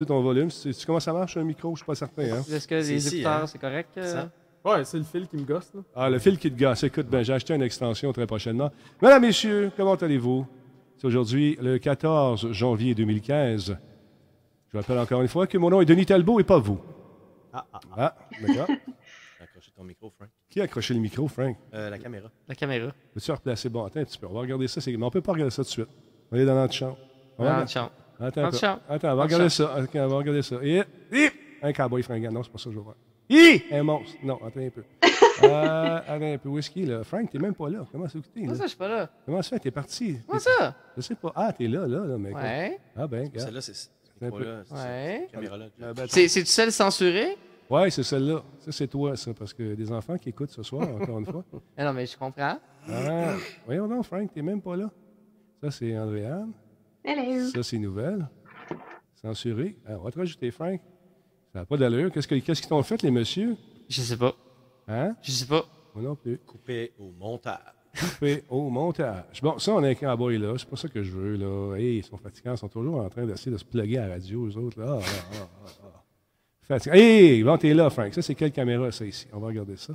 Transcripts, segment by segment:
Ton volume. Tu comment ça marche un micro? Je suis pas certain. Hein? Est-ce que les écouteurs, c'est correct? Ouais, c'est le fil qui me gosse. Là. Ah, le fil qui te gosse. Écoute, ben, j'ai acheté une extension très prochainement. Mesdames, messieurs, comment allez-vous? C'est aujourd'hui le 14 janvier 2015. Je vous rappelle encore une fois que mon nom est Denis Talbot et pas vous. Ah, d'accord. Accroché ton micro, Frank. Qui a accroché le micro, Frank? La caméra. La caméra. Peux-tu replacer? Bon, attends un petit peu. On va regarder ça. Mais on peut pas regarder ça tout de suite. On est dans notre chambre. Dans le champ. Attends, Dans le champ. Attends, on va regarder ça. Ok, on va regarder ça. Un cowboy fringant. Non, c'est pas ça que je veux voir. Un monstre. Non, attends un peu. Attends un peu. Whisky, là. Frank, t'es même pas là. Comment ça fait? Comment ça, je suis pas là? Comment ça fait? T'es parti. Comment ça? Je sais pas. Ah, t'es là, mec. Ouais. Ah, ben, regarde. Celle-là, c'est Un peu. là, Ouais. cette caméra-là. C'est-tu celle censurée? Ouais, c'est celle-là. Ça, c'est toi, ça, parce que des enfants qui écoutent ce soir, encore une fois. Ah non, mais je comprends. Ah, voyons donc, Frank, t'es même pas là. Ça, c'est Andréane. Hello. Ça, c'est Nouvelle. Censuré. Ah, on va te rajouter, Frank. Ça n'a pas d'allure. Qu'est-ce qu'ils t'ont fait, les messieurs? Je sais pas. Hein? Je sais pas. Moi non plus. Coupé au montage. Coupé au montage. Bon, ça, on a un cowboy là. C'est pas ça que je veux, là. Hey, ils sont fatigants. Ils sont toujours en train d'essayer de se plugger à la radio, eux autres, là. Fatigants. Hey, bon, t'es là, Frank. Ça, c'est quelle caméra, ça, ici? On va regarder ça.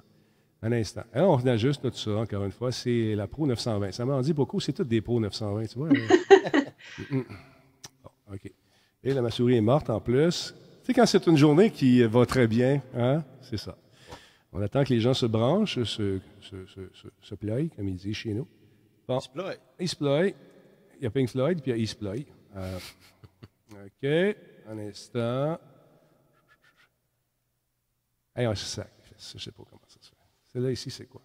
Un instant. Alors, on ajuste tout ça, encore une fois. C'est la Pro 920. Ça m'en dit beaucoup. C'est toutes des Pro 920, tu vois. Bon, OK. Et ma souris est morte, en plus. Tu sais, quand c'est une journée qui va très bien, hein? C'est ça. On attend que les gens se branchent, se ploient, comme ils disent chez nous. Bon. Ils se ploient. Il y a Pink Floyd, puis il y a East Ploy. OK. Un instant. Hey, un sac. Je ne sais pas comment ça se fait. Celle-là ici, c'est quoi?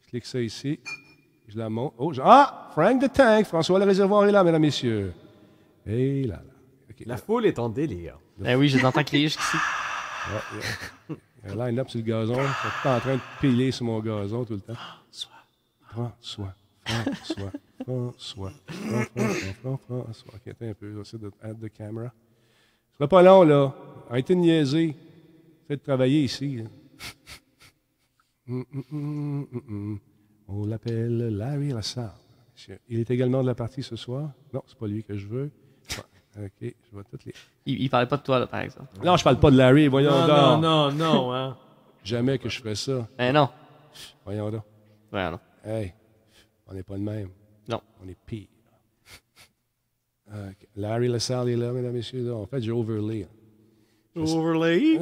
Je clique ça ici. Je la monte. Oh, Frank the Tank. François le réservoir est là, mesdames, messieurs. Et là. Okay. La foule est en délire. Ben oui, je l'entends crier jusqu'ici. Ouais. Il y a un line-up sur le gazon. Je suis pas en train de piler sur mon gazon tout le temps. François. OK, attends un peu. Je vais essayer de add the camera. Ce sera pas long, là. Arrêtez de niaiser. Faites travailler ici. On l'appelle Larry Lassalle. Il est également de la partie ce soir. Non, c'est pas lui que je veux. OK, je vois toutes les... Il parlait pas de toi, là, par exemple. Non, je parle pas de Larry, voyons donc. Non, hein. Jamais que je ferais ça. Ben non. Voyons donc. Ben non. Hey, on n'est pas le même. Non. On est pire. Okay. Larry Lassalle est là, mesdames et messieurs. En fait, j'ai overlay. Overlay.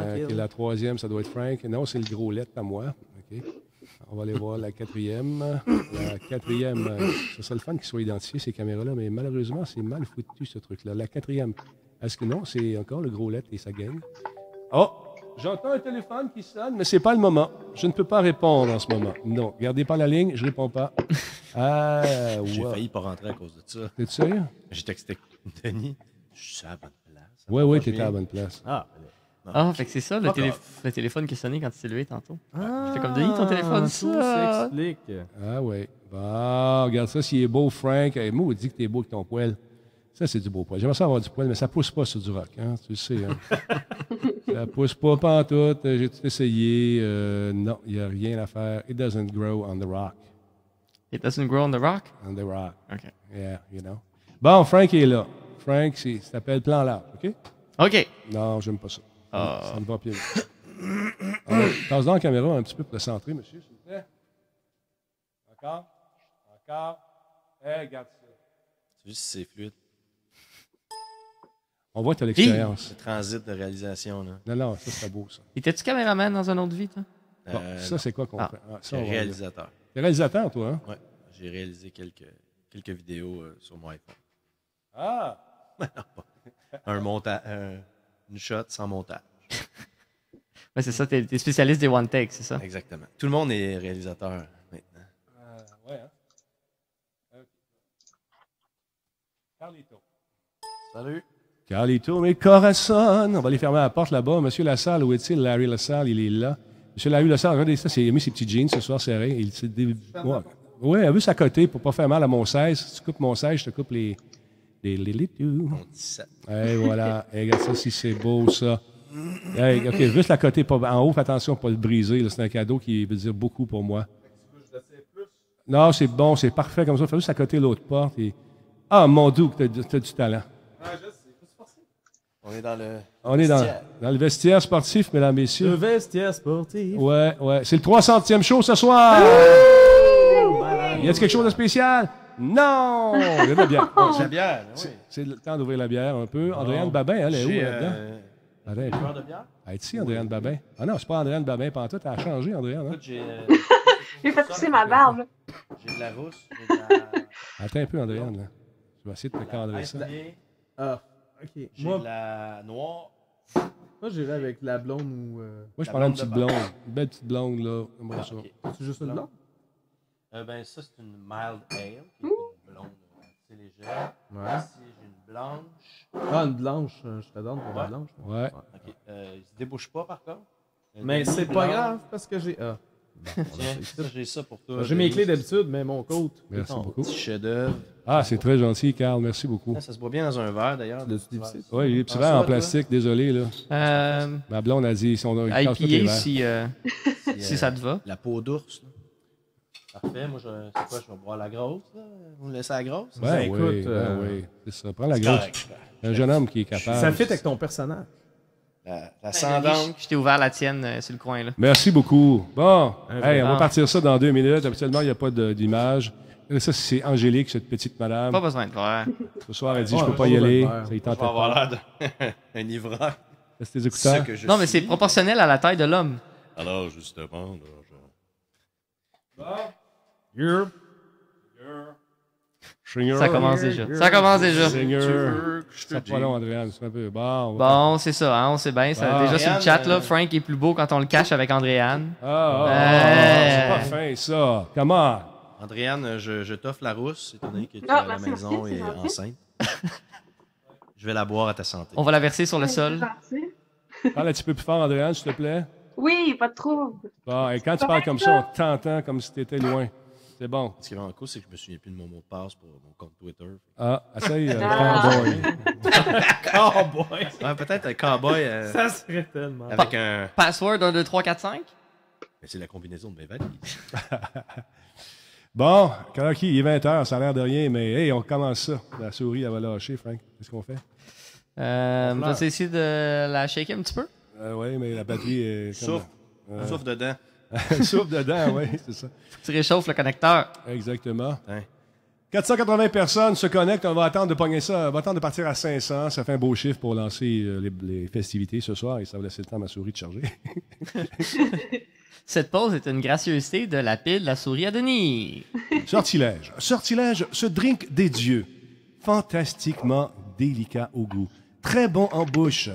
Okay, la troisième, ça doit être Frank. Non, c'est le gros lettre à moi. OK. On va aller voir la quatrième. La quatrième, ce serait le fun qu'ils soient identifiés, ces caméras-là, mais malheureusement, c'est mal foutu, ce truc-là. La quatrième, est-ce que non, c'est encore le gros lettre et sa gang? Oh! J'entends un téléphone qui sonne, mais c'est pas le moment. Je ne peux pas répondre en ce moment. Non, gardez pas la ligne, je réponds pas. Ah, J'ai failli pas rentrer à cause de ça. T'es sérieux? J'ai texté Denis. Je suis à la bonne place. Oui, t'étais à la bonne place. Fait que c'est ça, le téléphone qui a sonné quand tu t'es levé tantôt. J'étais comme Denis, ton téléphone, Tout ça. s'explique. Ah oui. Bon, regarde ça, s'il est beau, Frank. Hey, moi, on dit que t'es beau avec ton poil. Ça, c'est du beau poil. J'aimerais ça avoir du poil, mais ça pousse pas sur du rock, hein, tu le sais. Hein. Ça pousse pas pantoute. J'ai tout essayé. Non, il n'y a rien à faire. It doesn't grow on the rock. It doesn't grow on the rock? On the rock. OK. Yeah, you know. Bon, Frank est là. Frank, ça s'appelle Plan Large, OK? OK. Non, j'aime pas ça. Ça me va plus. Passe dans la caméra un petit peu pour le centrer, monsieur, s'il vous plaît. Encore. Hey, regarde ça. C'est juste si c'est fluide. On voit que tu as l'expérience. Le transit de réalisation, là. Non, ça serait beau, ça. Étais-tu caméraman dans une autre vie, toi? Bon, ça, c'est quoi qu'on fait? Je suis réalisateur. T'es réalisateur, toi, hein? Oui. J'ai réalisé quelques vidéos sur mon iPhone. Ah! Une shot sans montage. Ouais, c'est ça, t'es spécialiste des one take, c'est ça? Exactement. Tout le monde est réalisateur maintenant. Ouais, hein? Carlito. Salut. Carlito, mes corazones. On va aller fermer la porte là-bas. Monsieur Lassalle, où est-il? Larry Lassalle, il est là. Monsieur Larry Lassalle, regardez ça, il a mis ses petits jeans ce soir serrés. Oui, elle veut sa côté pour pas faire mal à mon 16. Si tu coupes mon 16, je te coupe les Mon 17. Hey, voilà. Hey, regarde ça, si c'est beau, ça. Hey, OK, juste la côté en haut, fais attention pas le briser. C'est un cadeau qui veut dire beaucoup pour moi. Non, c'est bon, c'est parfait comme ça. Fais juste à côté l'autre porte. Et Ah, mon Dieu, que t'as du talent. On est dans le. On est dans vestiaire. le vestiaire sportif, mesdames, Le messieurs. vestiaire sportif. Ouais. C'est le 300e show ce soir. Y a-t-il quelque chose de spécial? Non! Il y a de la bière. Bon, La bière, oui. c'est le temps d'ouvrir la bière un peu. Andréane Babin, elle est où J'ai là-dedans? Attends, joueur de bière. elle est ici, Andréane Babin. Ah non, c'est pas Andréane Babin, pantoute. Elle a changé, Andréane. Hein? Écoute, j'ai. J'ai fait pousser ma barbe. J'ai de la rousse. J'ai de la. Attends un peu, Andréane. Là. Je vais essayer de te cadrer ça. Ah, ok. J'ai Moi, de la noire. j'irais avec la blonde ou. Moi, je La prends une blonde petite de blonde. Une belle petite blonde, là. J'aimerais ça. Ok. C'est juste une blonde? Ben, ça, c'est une mild ale, qui est une blonde assez légère. Ouais. Ici, j'ai une blanche. Ah, une blanche. Je te donne pour la Ouais. blanche. Ouais. Ok. Il se débouche pas, par contre. Mais c'est pas Demi-blanc. grave parce que j'ai. Ah. Tiens, ça, j'ai ça pour toi. J'ai mes Denis. clés d'habitude, mais mon côte. Merci Ton beaucoup. petit chef-d'œuvre. Ah, c'est très gentil, Carl. Merci beaucoup. Ça se boit bien dans un verre, d'ailleurs. L'as-tu dévissé? Oui, les petits En verres en soi, toi? plastique, désolé, là. Ma blonde a dit, ils cassent tous les IPA verres. si ça te va. La peau d'ours. là. Parfait. Moi, c'est quoi? Je vais boire la grosse. Là. Vous me laissez la grosse? Ben Écoute, oui, oui. C'est ça. Prends la C'est grosse. correct. Un jeune homme qui est capable. Ça fit avec ton personnage. La sans dents. Je t'ai ouvert la tienne sur le coin, là. Merci beaucoup. Bon, Un hey, on va verre. partir ça dans 2 minutes. Habituellement, il n'y a pas d'image. Ça, c'est Angélique, cette petite madame. Pas besoin de voir. Ce soir, elle dit, Ouais, je peux pas pas y besoin de aller. verre. Ça y Je tentait vais avoir pas. l'air d'un ivrogne. Est-ce tes Ce écouteurs? que je Non, mais suis. c'est proportionnel à la taille de l'homme. Alors, justement, là, Seigneur. Ça commence déjà. Ça commence déjà. Seigneur. je Ça te pas dis. long, Adrien. C'est un peu. Bon, on va- Bon, c'est ça, hein, on sait bien. Ça, Ah. déjà sur le Andréane, chat, là, Frank est plus beau quand on le cache avec Andréane. C'est pas fin, ça. Comment? Andréane, je t'offre la rousse, étant donné que tu es Ah, à la merci, maison merci, et c'est gentil. enceinte. Je vais la boire à ta santé. On va la verser sur le C'est sol. gentil. Parle un petit peu plus fort, Andréane, s'il te plaît. Oui, pas de trouble. Bon, et quand tu parles comme ça, on t'entend comme si tu étais loin. C'est bon. Ce qui est vraiment cool, c'est que je me souviens plus de mon mot de passe pour mon compte Twitter. Ah, essaye, Ah. cowboy. Oh boy! Ouais, peut-être un cowboy Ça serait tellement. avec un. Password 1, 2, 3, 4, 5. Mais c'est la combinaison de mes valises. Bon, Karaki, il est 20h, ça a l'air de rien, mais hey, on commence ça. La souris, elle va lâcher, Frank. Qu'est-ce qu'on fait? Vas-tu essayer de la shaker un petit peu? Oui, mais la batterie est. Souffle. Souffle dedans. Souffle dedans, oui, c'est ça. Tu réchauffes le connecteur. Exactement. Hein. 480 personnes se connectent. On va attendre de pogner ça. On va attendre de partir à 500. Ça fait un beau chiffre pour lancer les festivités ce soir et ça va laisser le temps à ma souris de charger. Cette pause est une gracieuseté de la pile La Souris à Denis. Sortilège. Sortilège, ce drink des dieux. Fantastiquement délicat au goût. Très bon en bouche.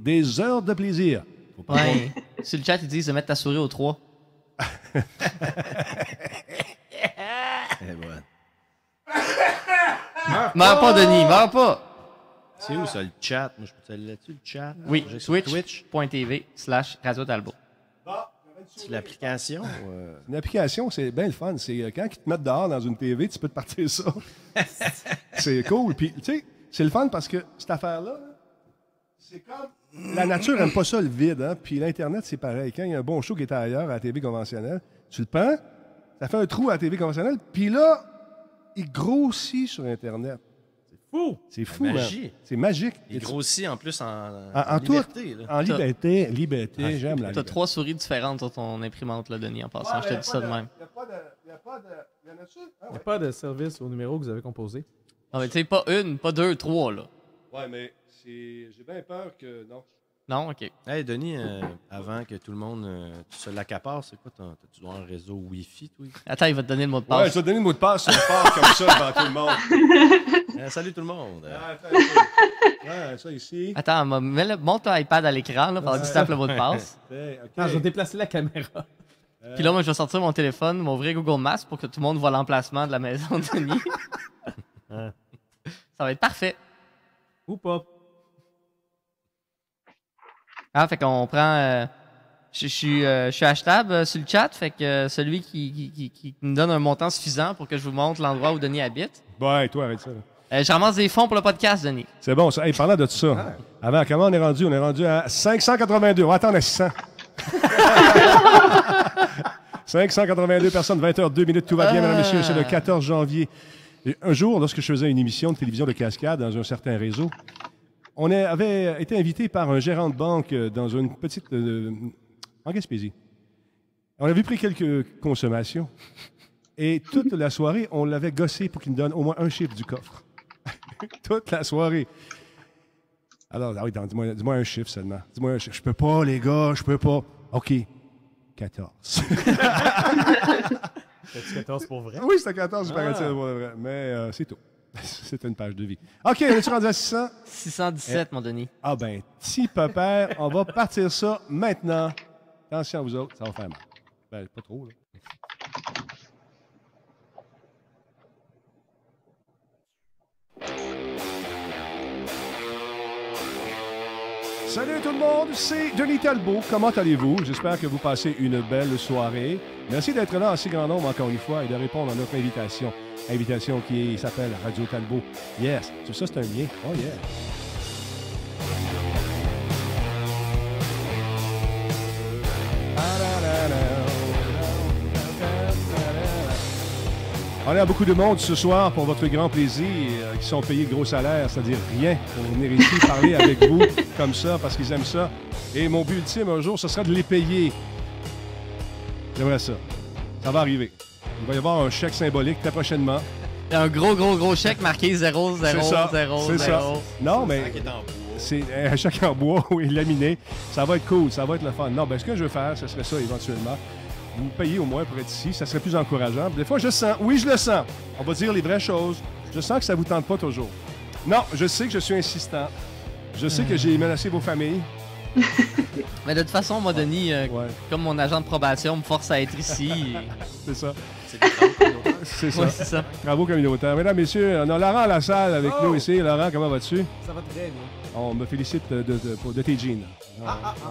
Des heures de plaisir. Faut pas Ouais. Sur le chat, ils disent de mettre ta souris au 3. Et voilà. Meurs pas, Denis, meurs pas. C'est où ça, le chat? Moi, je peux aller là-dessus, le chat? Oui, J'ai sur Twitch. twitch.tv/Radio Talbot. C'est l'application. Une application, c'est bien le fun. C'est quand ils te mettent dehors dans une TV, tu peux te partir ça. C'est cool. Puis, tu sais, c'est le fun parce que cette affaire-là, là, c'est comme. La nature n'aime pas ça, le vide. Hein? Puis l'Internet, c'est pareil. Quand il y a un bon show qui est ailleurs à la TV conventionnelle, tu le prends, ça fait un trou à la TV conventionnelle, puis là, il grossit sur Internet. Fou! C'est fou, La man. magie. C'est magique. Il grossit en plus En tout. liberté. Là. En liberté, liberté, j'aime la T'as liberté. 3 souris différentes sur ton imprimante, là, Denis, en passant. Je te dis ça de même. Il n'y a pas de... Il y en a-tu? Ah, Il n'y a pas de service au numéro que vous avez composé. Non, mais tu sais, pas une, pas deux, 3, là. Ouais, mais j'ai bien peur que... Non. Non, OK. Hey, Denis, avant que tout le monde se l'accapare, c'est quoi? Tu dois un réseau Wi-Fi, toi? Attends, il va te donner le mot de Ouais, je passe. vais te donner le mot de passe sur le fort comme ça devant tout le monde. Salut tout le monde. Attends, ouais, ça ici. Attends, monte ton iPad à l'écran, là, pendant que tu tapes le mot de passe. OK. Ah, je vais déplacer la caméra. Puis là, moi, je vais sortir mon téléphone, m'ouvrir Google Maps pour que tout le monde voit l'emplacement de la maison de Denis. Ça va être parfait. Ou pas. Ah, fait qu'on prend... je suis achetable sur le chat, fait que celui qui me donne un montant suffisant pour que je vous montre l'endroit où Denis habite. Ouais, toi, arrête ça. Là. Je ramasse des fonds pour le podcast, Denis. C'est bon, ça. Hey, parlant de tout ça, avant, comment on est rendu? On est rendu à 582. On va attendre à 600. 582 personnes, 20h02 minutes. Tout va bien, mesdames et messieurs. C'est le 14 janvier Et un jour, lorsque je faisais une émission de télévision de cascade dans un certain réseau, on avait été invité par un gérant de banque dans une petite... en Gaspésie. On avait pris quelques consommations. Et toute la soirée, on l'avait gossé pour qu'il nous donne au moins un chiffre du coffre. Toute la soirée. Alors, ah oui, dis-moi un chiffre seulement. Dis-moi un chiffre. Je peux pas, les gars, je peux pas. OK. 14. T'as-tu 14 pour vrai? Oui, c'était 14, je paraît pour le vrai. Mais c'est tout. C'est une page de vie. OK, on est-tu rendu à 600? 617, mon Denis. Ah ben, petit papa, on va partir ça maintenant. Attention à vous autres, ça va faire mal. Ben, pas trop, là. Salut tout le monde, c'est Denis Talbot. Comment allez-vous? J'espère que vous passez une belle soirée. Merci d'être là en si grand nombre encore une fois et de répondre à notre invitation. Invitation qui s'appelle Radio Talbot. Yes, tout ça c'est un lien. Oh yeah. On a beaucoup de monde ce soir pour votre grand plaisir, qui sont payés gros salaire, c'est-à-dire rien, pour venir ici parler avec vous comme ça, parce qu'ils aiment ça. Et mon but ultime un jour, ce sera de les payer. J'aimerais ça. Ça va arriver. Il va y avoir un chèque symbolique très prochainement. Un gros chèque marqué 0, 0, C'est ça, 0, c'est 0. ça. Non, mais c'est un chèque en bois, oui, laminé. Ça va être cool, ça va être le fun. Non, ben ce que je veux faire, ce serait ça éventuellement. Vous payez au moins pour être ici, ça serait plus encourageant. Des fois, je sens, oui, je le sens. On va dire les vraies choses. Je sens que ça vous tente pas toujours. Non, je sais que je suis insistant. Je sais que j'ai menacé vos familles. Mais de toute façon, moi, Denis, Ouais, comme mon agent de probation me force à être ici. c'est ça. C'est ça. Ouais, c'est ça. Travaux communautaires. Mesdames, messieurs, on a Laurent à la salle avec nous ici. Laurent, comment vas-tu? Ça va très bien. On me félicite de tes jeans.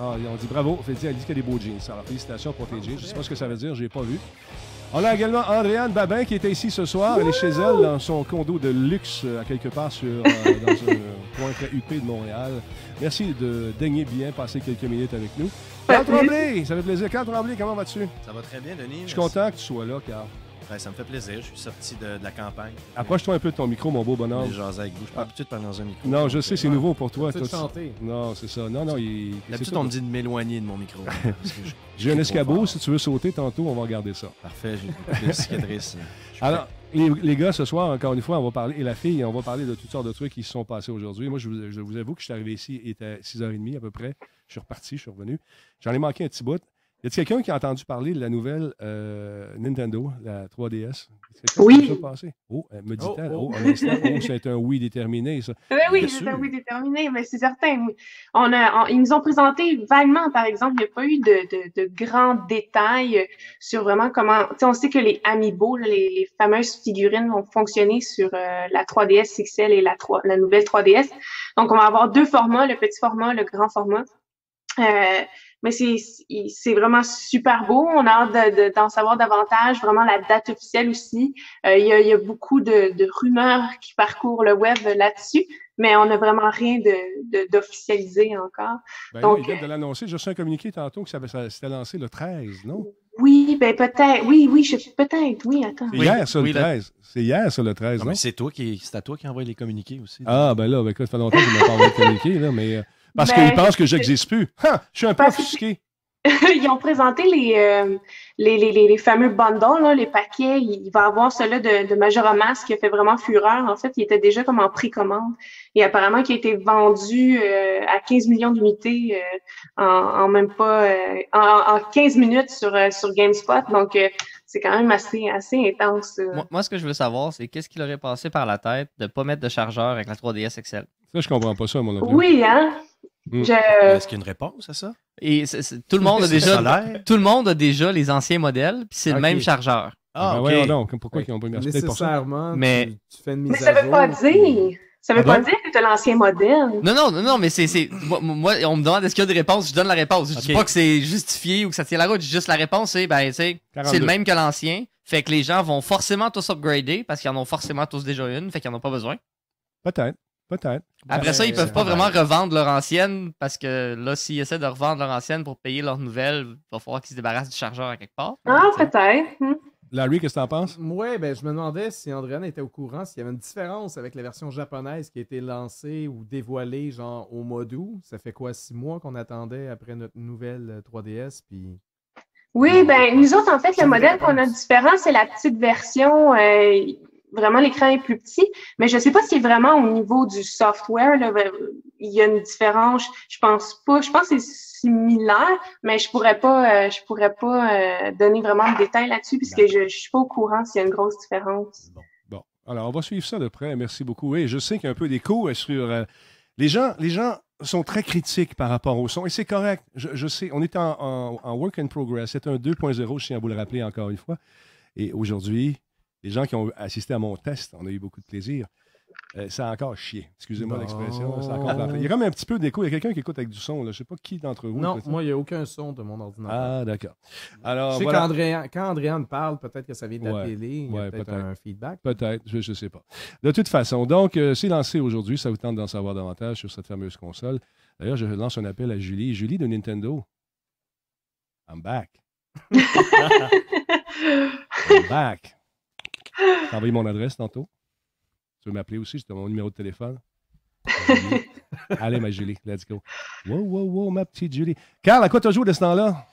On dit bravo. Elle dit qu'il y a des beaux jeans. Alors, félicitations pour tes jeans. Je ne sais pas ce que ça veut dire, je n'ai pas vu. On a également Andréane Babin qui était ici ce soir. Elle est chez elle dans son condo de luxe à quelque part dans un coin très huppé de Montréal. Merci de daigner bien passer quelques minutes avec nous. Carl Tremblay, ça fait plaisir. Carl Tremblay, comment vas-tu? Ça va très bien, Denis. Je suis content que tu sois là, Carl. Ben, ça me fait plaisir. Je suis sorti de la campagne. Approche-toi un peu de ton micro, mon beau bonhomme. Je jaser avec vous. Je suis pas habitué de parler dans un micro. Non, je sais, c'est nouveau pour toi. Tu Toi, chanter. Non, c'est ça. Non, D'habitude, on me dit de m'éloigner de mon micro. Parce que J'ai un escabeau. Si tu veux sauter tantôt, on va regarder ça. Parfait, j'ai une cicatrice. Alors, les gars, ce soir, encore une fois, on va parler, et la fille, on va parler de toutes sortes de trucs qui se sont passés aujourd'hui. Moi, je vous avoue que je suis arrivé ici, il était 6h30 à peu près. Je suis reparti, je suis revenu. J'en ai manqué un petit bout. Y a-t-il quelqu'un qui a entendu parler de la nouvelle Nintendo, la 3DS? Oui. Ça passé? Oh, me dit-elle. Oh, un instant. Oh, c'est un oui déterminé, ça. Oui, Bien c'est sûr. un oui déterminé, mais c'est certain. Oui. Ils nous ont présenté vaguement, par exemple, il n'y a pas eu de grands détails sur vraiment comment. Tu sais, on sait que les Amiibo, là, les fameuses figurines, vont fonctionner sur la 3DS XL et la nouvelle 3DS. Donc, on va avoir deux formats, le petit format, le grand format. Mais c'est vraiment super beau. On a hâte d'en savoir davantage. Vraiment la date officielle aussi. Il y a beaucoup de rumeurs qui parcourent le web là-dessus, mais on n'a vraiment rien d'officialisé encore. Ben Donc, là, ils viennent de l'annoncer. J'ai reçu un communiqué tantôt que ça s'était lancé le 13, non? oui, ben peut-être. Oui, peut-être. Oui, attends. C'est Oui, hier, ça, oui, le 13. C'est hier, ça, le 13, Non, non? mais c'est à toi qui envoie les communiqués aussi. Ah, ben là, ça fait longtemps que je ne m'ai pas envoyé de communiqué, là, mais... parce Ben, qu'ils pensent que j'existe plus. Ha! Je suis un peu Parce que- offusqué. Ils ont présenté les fameux bundles, là, les paquets. Il va y avoir celui de Majora Mask qui a fait vraiment fureur. En fait, il était déjà comme en précommande. Et apparemment, qui a été vendu à 15 millions d'unités en même pas en 15 minutes sur GameSpot. Donc, c'est quand même assez intense. Moi, ce que je veux savoir, c'est qu'est-ce qui leur est passé par la tête de ne pas mettre de chargeur avec la 3DS XL. Ça, je comprends pas ça, mon opinion. Oui, hein? Mm. Est-ce qu'il y a une réponse à ça? Et tout le monde a déjà, Solaire? tout le monde a déjà les anciens modèles, puis c'est le Ok. même chargeur. Ah, Ah, ben ok. ouais, non, pourquoi ils ont pas mis peut-être pour ça? Nécessairement, Mais- tu fais une mise Mais à ça veut jour. pas dire. Ça veut Ah pas bon? dire que tu as l'ancien modèle. Non, mais moi, on me demande est-ce qu'il y a des réponses, je donne la réponse. Je dis Ok. pas que c'est justifié ou que ça tient la route, juste la réponse, c'est, ben, tu sais, 42. c'est le même que l'ancien. Fait que les gens vont forcément tous upgrader parce qu'ils en ont forcément tous déjà une, fait qu'ils en ont pas besoin. Peut-être. Après ça, ils peuvent pas vraiment revendre leur ancienne parce que là, s'ils essaient de revendre leur ancienne pour payer leur nouvelle, il va falloir qu'ils se débarrassent du chargeur à quelque part. Ah, Tu sais. peut-être. Larry, qu'est-ce que t'en penses? Ouais, ben je me demandais si Andréane était au courant, s'il y avait une différence avec la version japonaise qui a été lancée ou dévoilée genre au mois d'août. Ça fait quoi, 6 mois qu'on attendait après notre nouvelle 3DS, puis... Oui, ben nous autres, en fait, le modèle qu'on a différent, c'est la petite version. Vraiment, l'écran est plus petit. Mais je sais pas si vraiment au niveau du software, là, il y a une différence. Je pense pas. Je pense que c'est similaire, mais je pourrais pas donner vraiment de détails là-dessus puisque je suis pas au courant s'il y a une grosse différence. Bon. Alors, on va suivre ça de près. Merci beaucoup. Et je sais qu'il y a un peu d'écho sur... Les gens sont très critiques par rapport au son, et c'est correct. Je sais, on est en work in progress. C'est un 2.0, je tiens à vous le rappeler encore une fois. Et aujourd'hui, les gens qui ont assisté à mon test, on a eu beaucoup de plaisir. Ça a encore chié. Excusez-moi l'expression. Ça a encore planté. Il y a comme un petit peu d'écho. Il y a quelqu'un qui écoute avec du son. Là. Je ne sais pas qui d'entre vous. Non, moi, il n'y a aucun son de mon ordinateur. Ah, d'accord. Alors, je sais voilà. quand Andréane parle, peut-être que ça vient de la Ouais, télé. Il y a peut-être un feedback. Peut-être, je ne sais pas. De toute façon, donc, c'est lancé aujourd'hui. Ça vous tente d'en savoir davantage sur cette fameuse console. D'ailleurs, je lance un appel à Julie. Julie de Nintendo. I'm back. I'm back. T'as envoyé mon adresse tantôt. Tu veux m'appeler aussi? C'est mon numéro de téléphone. Allez, ma Julie, let's go. Wow, ma petite Julie. Carl, à quoi t'as joué de ce temps-là?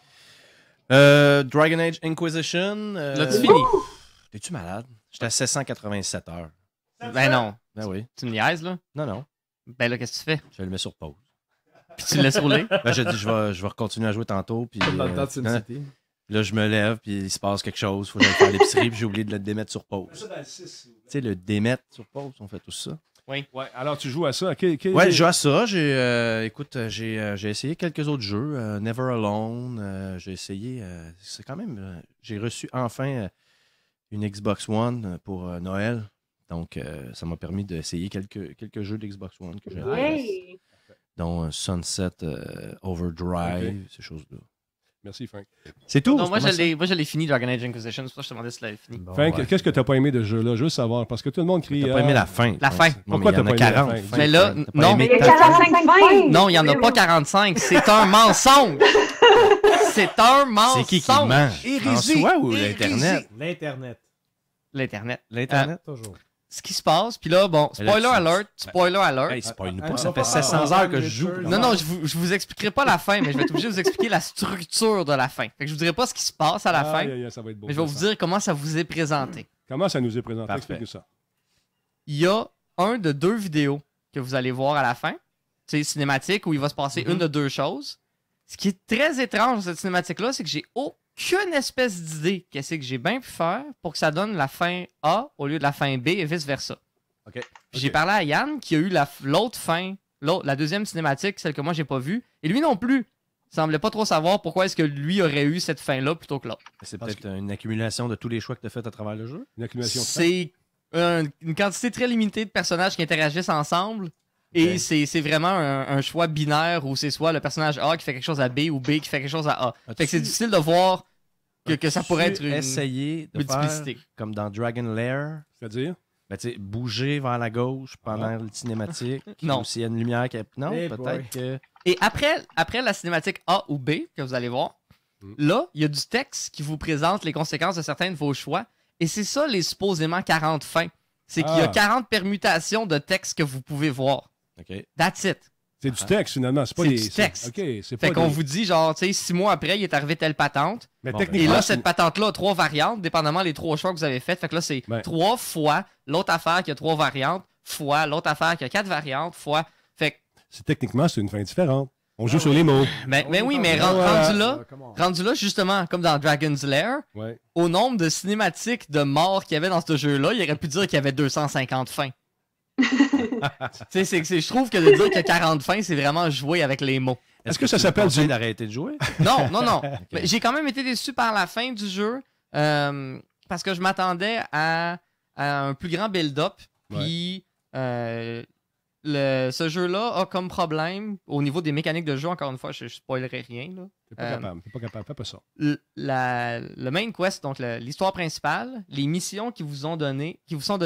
Dragon Age Inquisition. L'as-tu fini? T'es-tu malade? J'étais à 787 heures. Ben non. Ben oui. Tu me niaises, là? Non. Ben là, qu'est-ce que tu fais? Je le mets sur pause. Puis tu le laisses rouler? Ben, j'ai dit, je vais continuer à jouer tantôt. Puis, Comme dans le temps de SimCity. là, je me lève, puis il se passe quelque chose. Faut que j'aille faire l'épicerie, puis j'ai oublié de le démettre sur pause. Tu sais, le démettre sur pause, on fait tout ça. Oui. Ouais, alors tu joues à ça. Ouais, je joue à ça. Écoute, j'ai essayé quelques autres jeux. Never Alone. J'ai essayé. C'est quand même. J'ai reçu enfin une Xbox One pour Noël. Donc, ça m'a permis d'essayer quelques jeux d'Xbox One que j'ai Yay! dont Sunset Overdrive, ces choses-là. Merci, Frank. C'est tout. Non, moi, je l'ai fini, Dragon Age Inquisition. C'est pour ça que je te demandais si tu l'avais fini. Bon, Frank, ouais. qu'est-ce que t'as pas aimé de ce jeu-là? Je veux savoir, parce que tout le monde crie... T'as pas aimé la fin. La fin. Pourquoi t'as pas aimé la 40 fin? Mais là, T'as pas non. aimé Mais il y a ta- 45 fins! Non, il n'y en a pas 45. C'est un mensonge. C'est un mensonge. C'est qui ment? Hérésie. En soi ou Hérésie. l'Internet? L'Internet. L'Internet. L'Internet? Toujours. Ce qui se passe, puis là, bon, spoiler alert. Hey, spoil-nous Ah, pas, ça ah, fait ah, 700 ah, heures que je joue. ah, Non, je vous expliquerai pas la fin, mais je vais être obligé de vous expliquer la structure de la fin. Fait que je vous dirai pas ce qui se passe à la fin, Aïe, aïe, aïe, ça va être beau. mais je vais vous dire comment ça vous est présenté. Comment ça nous est présenté? Parfait. Explique-nous ça. Il y a un de deux vidéos que vous allez voir à la fin. C'est cinématique où il va se passer une de deux choses. Ce qui est très étrange dans cette cinématique-là, c'est que j'ai aucune espèce d'idée qu'est-ce que j'ai bien pu faire pour que ça donne la fin A au lieu de la fin B et vice-versa. OK. Puis j'ai parlé à Yann qui a eu l'autre fin, la deuxième cinématique, celle que moi j'ai pas vue. Et lui non plus. Il semblait pas trop savoir pourquoi est-ce que lui aurait eu cette fin-là plutôt que l'autre. C'est peut-être une accumulation de tous les choix que tu as fait à travers le jeu. Une accumulation de temps. C'est une quantité très limitée de personnages qui interagissent ensemble. Et Ok. c'est vraiment un choix binaire où c'est soit le personnage A qui fait quelque chose à B ou B qui fait quelque chose à A. Fait que c'est difficile de voir que ça pourrait être une Essayer de faire multiplicité. comme dans Dragon Lair. C'est-à-dire? Ben, tu sais, bouger vers la gauche pendant le cinématique. Non. Ou s'il y a une lumière qui... Non, Eh peut-être boy. que... Et après la cinématique A ou B, que vous allez voir, là, il y a du texte qui vous présente les conséquences de certains de vos choix. Et c'est ça, les supposément 40 fins. C'est qu'il y a Ah. 40 permutations de texte que vous pouvez voir. OK. That's it. C'est du texte, finalement. C'est pas C'est des... du texte. OK, c'est pas Fait qu'on des- vous dit, genre, tu sais, 6 mois après, il est arrivé telle patente. Mais Bon, Et techniquement, là, c'est- cette patente-là a 3 variantes, dépendamment les 3 choix que vous avez faits. Fait que là, c'est Ben. 3 fois l'autre affaire qui a 3 variantes, fois l'autre affaire qui a 4 variantes, fois. Fait que, techniquement, c'est une fin différente. On joue sur les mots. mais oui, mais Voilà. rendu là, justement, comme dans Dragon's Lair, Ouais. au nombre de cinématiques de morts qu'il y avait dans ce jeu-là, il aurait pu dire qu'il y avait 250 fins. Tu sais, je trouve que de dire qu'il y a 40 fins, c'est vraiment jouer avec les mots. Est-ce que ça tu s'appelle me conseilles du- d'arrêter de jouer? Non. Mais j'ai quand même été déçu par la fin du jeu parce que je m'attendais à un plus grand build-up. Puis ce jeu-là a comme problème, au niveau des mécaniques de jeu, encore une fois, je spoilerai rien, là. T'es pas capable. T'es pas capable. Fais pas ça. Le main quest, donc l'histoire principale, les missions qui vous sont données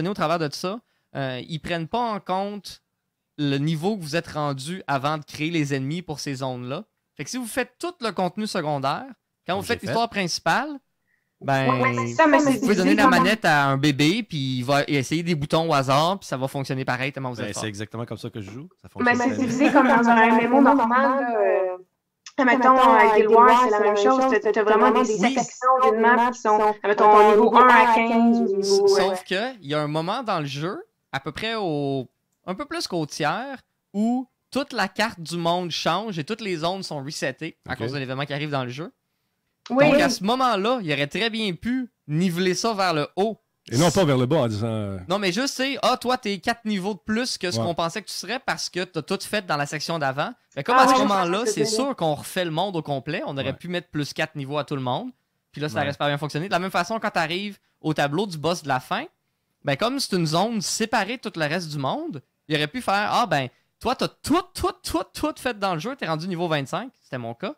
au travers de ça, ils prennent pas en compte le niveau que vous êtes rendu avant de créer les ennemis pour ces zones-là. Fait que si vous faites tout le contenu secondaire, quand vous J'ai faites fait. l'histoire principale, Ben, Ouais, c'est ça, mais c'est vous pouvez donner divisé la comme- manette à un bébé, puis il va essayer des boutons au hasard, puis ça va fonctionner pareil tellement vous Ben, êtes fort. c'est exactement comme ça que je joue. Ça Mais fonctionne c'est très bien. divisé comme dans un MMO normal, là. Mettons, à Guild Wars, c'est la même chose. T'as vraiment des sections d'une map qui sont, mettons, niveau 1 à 15 ou niveau... Sauf que il y a un moment dans le jeu, à peu près un peu plus qu'au tiers, où toute la carte du monde change et toutes les zones sont resettées à Ok. cause de l'événement qui arrive dans le jeu. Oui, Donc à ce moment-là, il aurait très bien pu niveler ça vers le haut. Et non pas vers le bas en disant. Non, mais juste, tu sais, toi, t'es 4 niveaux de plus que ce Ouais. qu'on pensait que tu serais parce que t'as tout fait dans la section d'avant. Fait comme Ah à ce ouais, moment-là, je c'est pense que sûr qu'on refait le monde au complet. On aurait Ouais. pu mettre plus 4 niveaux à tout le monde. Puis là, ça Ouais. aurait super bien fonctionné. De la même façon, quand t'arrives au tableau du boss de la fin, ben comme c'est une zone séparée de tout le reste du monde, il aurait pu faire « Ah, ben, toi, t'as tout fait dans le jeu. T'es rendu niveau 25. » C'était mon cas.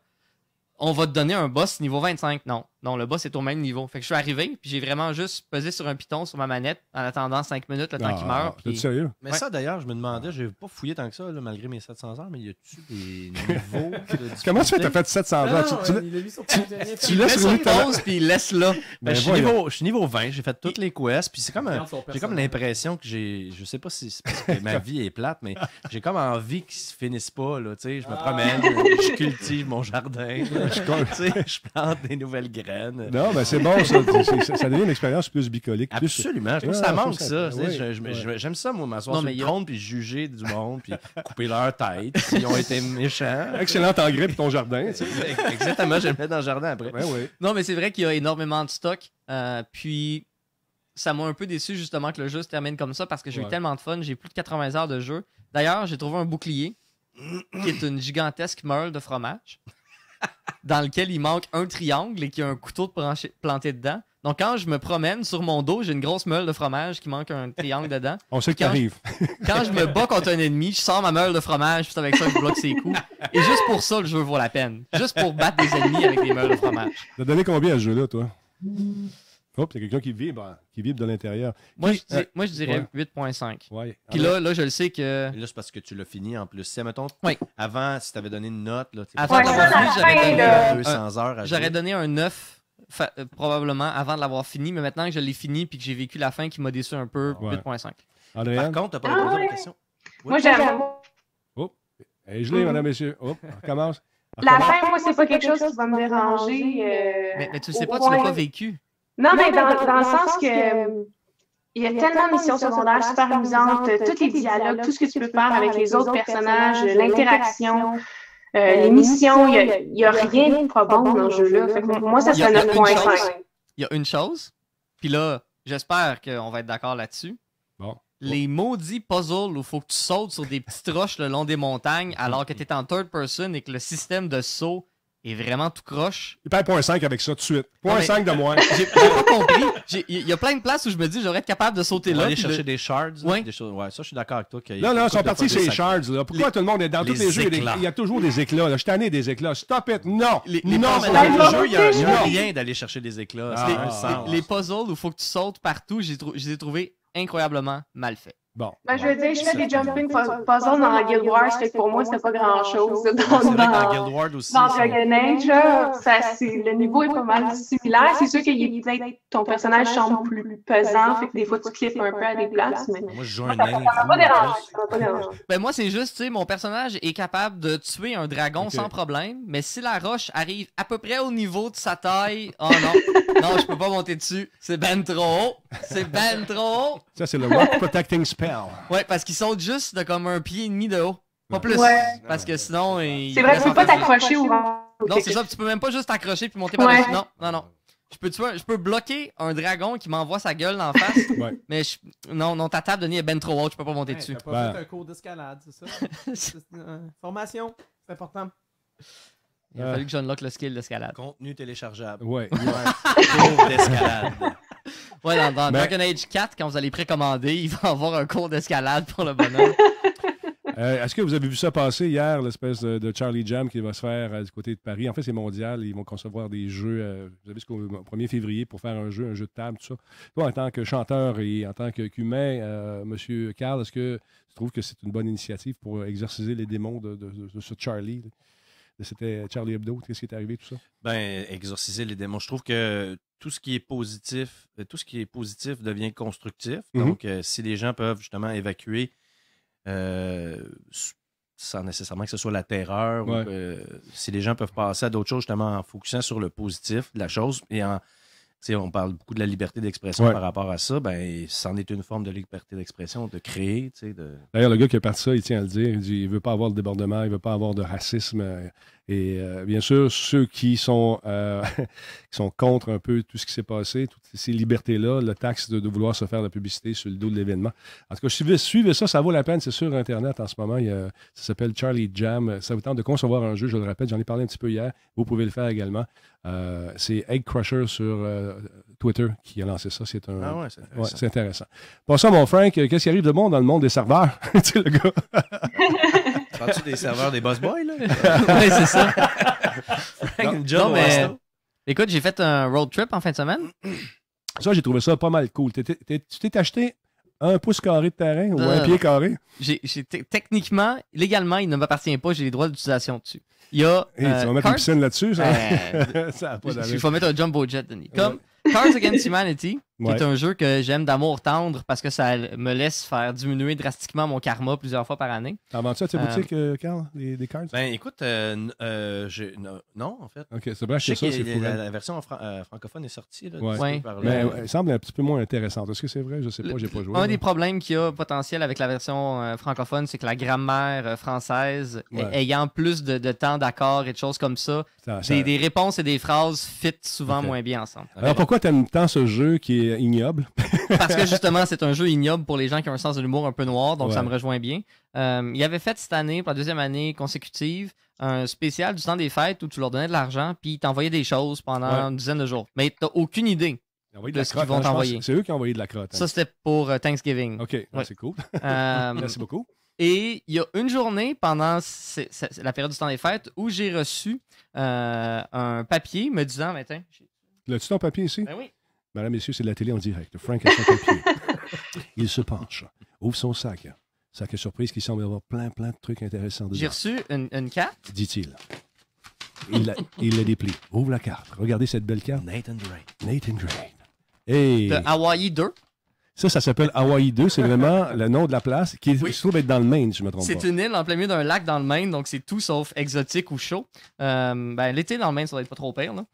On va te donner un boss niveau 25. Non, le boss est au même niveau. Fait que je suis arrivé, puis j'ai vraiment juste pesé sur un piton sur ma manette en attendant 5 minutes le temps qu'il meurt. T'es puis- sérieux? Mais Ouais. ça, d'ailleurs, je me demandais, j'ai pas fouillé tant que ça, là, malgré mes 700 heures, mais y a-tu des niveaux de Comment tu fais? T'as difficulté? fait 700 Non, heures? non, Tu- il a mis sur ton dernier tu film. laisses Mets rouler sur ta- pause, puis laisse-là. Ben, Ben, je suis voyons. niveau 20, j'ai fait toutes les quests, puis c'est comme Regarde son j'ai comme personnage. l'impression que je sais pas si c'est parce que ma vie est plate, mais j'ai comme envie qu'ils se finissent pas, là, tu sais, je me promène, je cultive mon jardin, là, tu sais, je plante des nouvelles graines. Non, ben c'est bon, ça. Ça devient une expérience plus bucolique. Plus... Absolument, je trouve que Ouais, ça je trouve manque ça- ça. tu sais, oui, j'aime ça, moi, m'asseoir Non, sur mais le il y a- trône puis juger du monde, puis couper leur tête s'ils ont été méchants. Excellent engrais pour ton jardin. Tu sais. Exactement, je vais le mettre dans le jardin après. Ouais, ouais. Non, mais c'est vrai qu'il y a énormément de stock. Puis ça m'a un peu déçu justement que le jeu se termine comme ça parce que j'ai eu Ouais. tellement de fun. J'ai plus de 80 heures de jeu. D'ailleurs, j'ai trouvé un bouclier qui est une gigantesque meule de fromage dans lequel il manque un triangle et qui a un couteau de planté dedans. Donc quand je me promène sur mon dos, j'ai une grosse meule de fromage qui manque un triangle dedans. On sait que Quand t'arrives. Quand je me bats contre un ennemi, je sors ma meule de fromage, puis c'est avec ça que je bloque ses coups. Et juste pour ça, le jeu vaut la peine. Juste pour battre des ennemis avec des meules de fromage. T'as donné combien à ce jeu-là, toi? Hop, il y a quelqu'un qui vibre de l'intérieur. Moi, Qui- je dirais ouais. 8.5. Ouais. Puis là, je le sais que... Et là, c'est parce que tu l'as fini en plus. Si, mettons, Oui. avant, si tu avais donné une note, là, Avant de Ouais, l'avoir ça, fini, la j'aurais fin, donné, là. 200 heures à j'aurais jouer. donné un 9 probablement avant de l'avoir fini, mais maintenant que je l'ai fini puis que j'ai vécu la fin qui m'a déçu un peu, Ouais. 8.5. Par Andréane? contre, t'as pas Ah, répondu à ouais. la question. Moi, j'aime. Hey, je l'ai, madame, messieurs. Hop, on recommence. On La recommence. fin, moi, c'est pas quelque chose qui va me déranger. Mais tu le sais au pas, tu l'as point- pas vécu. Non, mais dans le sens que il y a tellement de missions secondaires super amusantes, tous les dialogues, tout ce que tu peux faire avec les autres personnages, l'interaction, les missions, il y a rien de pas bon dans ce jeu-là. Fait que moi, ça Il y a serait une 9.5. chose. Il y a une chose, puis là, j'espère qu'on va être d'accord là-dessus. Bon. Les maudits puzzles où il faut que tu sautes sur des petites roches le long des montagnes alors que tu es en third person et que le système de saut est vraiment tout croche. Il perd 0.5 avec ça tout de suite. Non, mais- 0.5 de moins. J'ai pas compris. Il y a plein de places où je me dis j'aurais être capable de sauter On va là. aller puis chercher de- des shards. là, Ouais. des choses. Ouais, ça, je suis d'accord avec toi. qu'il y a Non, une non, ils couple sont de partis fois ces des shards. Là. Pourquoi tout le monde est dans tous les jeux? éclats. Il y a toujours des éclats. Là. Je suis tanné des éclats. Stop it. Non. Les non, puzzles- non, Dans non, le jeu, il y a non. un moyen d'aller chercher des éclats. Ça Ah. a un sens. les puzzles où il faut que tu sautes partout, je les ai trouvés incroyablement mal faits. Bon. Ben, je veux dire, je fais des jumping puzzles dans Guild Wars, fait que pour moi, c'était pas grand-chose. C'est vrai que dans Dans Guild Wars aussi. Dragon Age, là, le niveau est pas mal similaire. C'est sûr que peut-être ton personnage semble plus pesant, fait que des fois, tu clips un peu à des places, mais Moi, je joue un ça nain m'a roux, pas en dérangé. plus. Ça m'a pas dérangé. Ben moi, c'est juste, tu sais, mon personnage est capable de tuer un dragon Ok. sans problème, mais si la roche arrive à peu près au niveau de sa taille, oh non, non, je peux pas monter dessus. C'est ben trop haut. C'est ben trop haut. Ça, c'est le Rock Protecting Spell. Ouais, parce qu'il saute juste de comme un pied et demi de haut. Pas plus. Ouais. Parce que sinon, il C'est vrai, reste tu peux pas en face. t'accrocher au vent. Non, c'est ça, tu peux même pas juste t'accrocher puis monter par Ouais. dessus. Non, non, non. Je peux bloquer un dragon qui m'envoie sa gueule d'en face, Ouais. mais non, ta table de nid est ben trop haute, je peux pas monter Ouais, dessus. T'as pas Ben. fait un cours d'escalade, c'est ça? Formation, c'est important. Il a fallu que j'unlock le skill d'escalade. Contenu téléchargeable. Ouais. Cours d'escalade. Ouais, dans Ben- Dragon Age 4, quand vous allez précommander, il va y avoir un cours d'escalade pour le bonhomme. Est-ce que vous avez vu ça passer hier, l'espèce de Charlie Jam qui va se faire du côté de Paris? En fait, c'est mondial. Ils vont concevoir des jeux, vous avez jusqu'au 1er février pour faire un jeu de table, tout ça. Toi, en tant que chanteur et en tant qu'humain, M. Carl, est-ce que tu trouves que c'est une bonne initiative pour exorciser les démons de ce Charlie? C'était Charlie Hebdo. Qu'est-ce qui est arrivé, tout ça? Ben, exorciser les démons. Je trouve que tout ce qui est positif devient constructif. Donc, si les gens peuvent justement évacuer sans nécessairement que ce soit la terreur, ou si les gens peuvent passer à d'autres choses justement en focusant sur le positif de la chose et on parle beaucoup de la liberté d'expression par rapport à ça, ben, c'en est une forme de liberté d'expression, de créer. D'ailleurs, le gars qui a parti ça, il tient à le dire, il dit il ne veut pas avoir de débordement, il ne veut pas avoir de racisme. Et bien sûr, ceux qui sont contre un peu tout ce qui s'est passé, toutes ces libertés-là, le taxe de vouloir se faire de la publicité sur le dos de l'événement. En tout cas, suivez ça, ça vaut la peine, c'est sur Internet en ce moment. Ça s'appelle Charlie Jam. Ça vous tente de concevoir un jeu, je le répète, j'en ai parlé un petit peu hier. Vous pouvez le faire également. C'est Egg Crusher sur Twitter qui a lancé ça. C'est c'est intéressant. Passons, mon Frank, qu'est-ce qui arrive de bon dans le monde des serveurs? Tu sais, le gars. Parles-tu des serveurs des Boss Boys, là? Oui, c'est ça. Non, mais... Écoute, j'ai fait un road trip en fin de semaine. Ça, j'ai trouvé ça pas mal cool. Tu t'es acheté 1 pouce carré de terrain ou 1 pied carré? Techniquement, légalement, il ne m'appartient pas. J'ai les droits d'utilisation dessus. Il y a. Tu vas mettre une piscine là-dessus, ça? Ça a pas d'allure. Il faut mettre un jumbo jet, Denis. Comme Cards Against Humanity, qui est un jeu que j'aime d'amour tendre parce que ça me laisse faire diminuer drastiquement mon karma plusieurs fois par année. T'en vends-tu à tes boutiques, Carl, des cards? Ben écoute, non, en fait. OK, c'est vrai, je sais ça, c'est que fou. la version francophone est sortie. Là, mais elle semble un petit peu moins intéressante. Est-ce que c'est vrai? Je sais pas, j'ai pas joué. Un des problèmes qu'il y a potentiel avec la version francophone, c'est que la grammaire française, ayant plus de temps d'accord et de choses comme ça, des réponses et des phrases fit souvent moins bien ensemble. Alors pourquoi t'aimes tant ce jeu qui est ignoble? Parce que justement, c'est un jeu ignoble pour les gens qui ont un sens de l'humour un peu noir, donc ça me rejoint bien. Il avait fait cette année, pour la 2e année consécutive, un spécial du temps des fêtes où tu leur donnais de l'argent puis ils t'envoyaient des choses pendant une dizaine de jours. Mais t'as aucune idée de ce qu'ils vont t'envoyer. C'est eux qui ont envoyé de la crotte. Hein. Ça, c'était pour Thanksgiving. OK, c'est cool. Merci beaucoup. Et il y a une journée pendant la période du temps des fêtes où j'ai reçu un papier me disant, mais tiens... L'as-tu ton papier ici? Ben oui. Mesdames, messieurs, c'est de la télé en direct. Frank a son papier. Il se penche, ouvre son sac. Sac à surprise qui semble avoir plein de trucs intéressants dedans. J'ai reçu une carte. Dit-il. Il la déplie. Ouvre la carte. Regardez cette belle carte. Nathan Drake. Hey. De Hawaii 2. Ça s'appelle Hawaii 2. C'est vraiment le nom de la place qui se trouve être dans le Maine, si je ne me trompe pas. C'est une île en plein milieu d'un lac dans le Maine, donc c'est tout sauf exotique ou chaud. L'été dans le Maine, ça va être pas trop pire, là.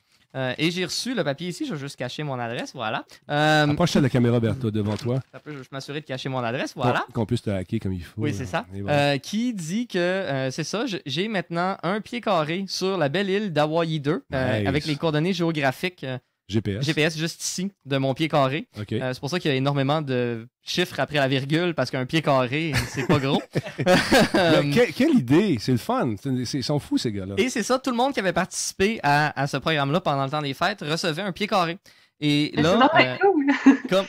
Et j'ai reçu le papier ici, je vais juste cacher mon adresse, voilà. Approche la caméra, Bertha, devant toi. Je vais m'assurer de cacher mon adresse, voilà. Qu'on puisse te hacker comme il faut. Oui, c'est ça. Voilà. Qui dit que, c'est ça, j'ai maintenant 1 pied carré sur la belle île d'Hawaii 2, avec les coordonnées géographiques GPS juste ici, de mon pied carré. Okay. C'est pour ça qu'il y a énormément de chiffres après la virgule, parce qu'un pied carré, c'est pas gros. Quelle idée! C'est le fun! Ils sont fous, ces gars-là. Et c'est ça, tout le monde qui avait participé à ce programme-là pendant le temps des fêtes recevait un pied carré. Et là,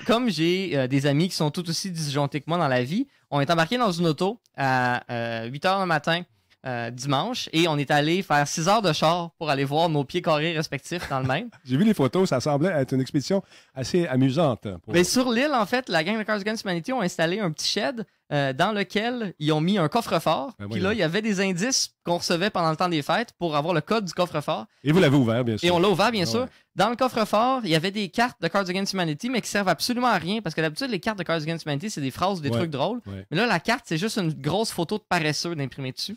comme j'ai des amis qui sont tout aussi disjonctés que moi dans la vie, on est embarqués dans une auto à 8 h le matin, dimanche, et on est allé faire 6 heures de char pour aller voir nos pieds carrés respectifs dans le Maine. J'ai vu les photos, ça semblait être une expédition assez amusante. Mais sur l'île, en fait, la gang de Cards Against Humanity ont installé un petit shed dans lequel ils ont mis un coffre-fort. Puis là, il y avait des indices qu'on recevait pendant le temps des fêtes pour avoir le code du coffre-fort. Et vous l'avez ouvert, bien sûr. Et on l'a ouvert, bien sûr. Dans le coffre-fort, il y avait des cartes de Cards Against Humanity, mais qui servent absolument à rien. Parce que d'habitude, les cartes de Cards Against Humanity, c'est des phrases ou des trucs drôles. Ouais. Mais là, la carte, c'est juste une grosse photo de paresseux d'imprimé dessus.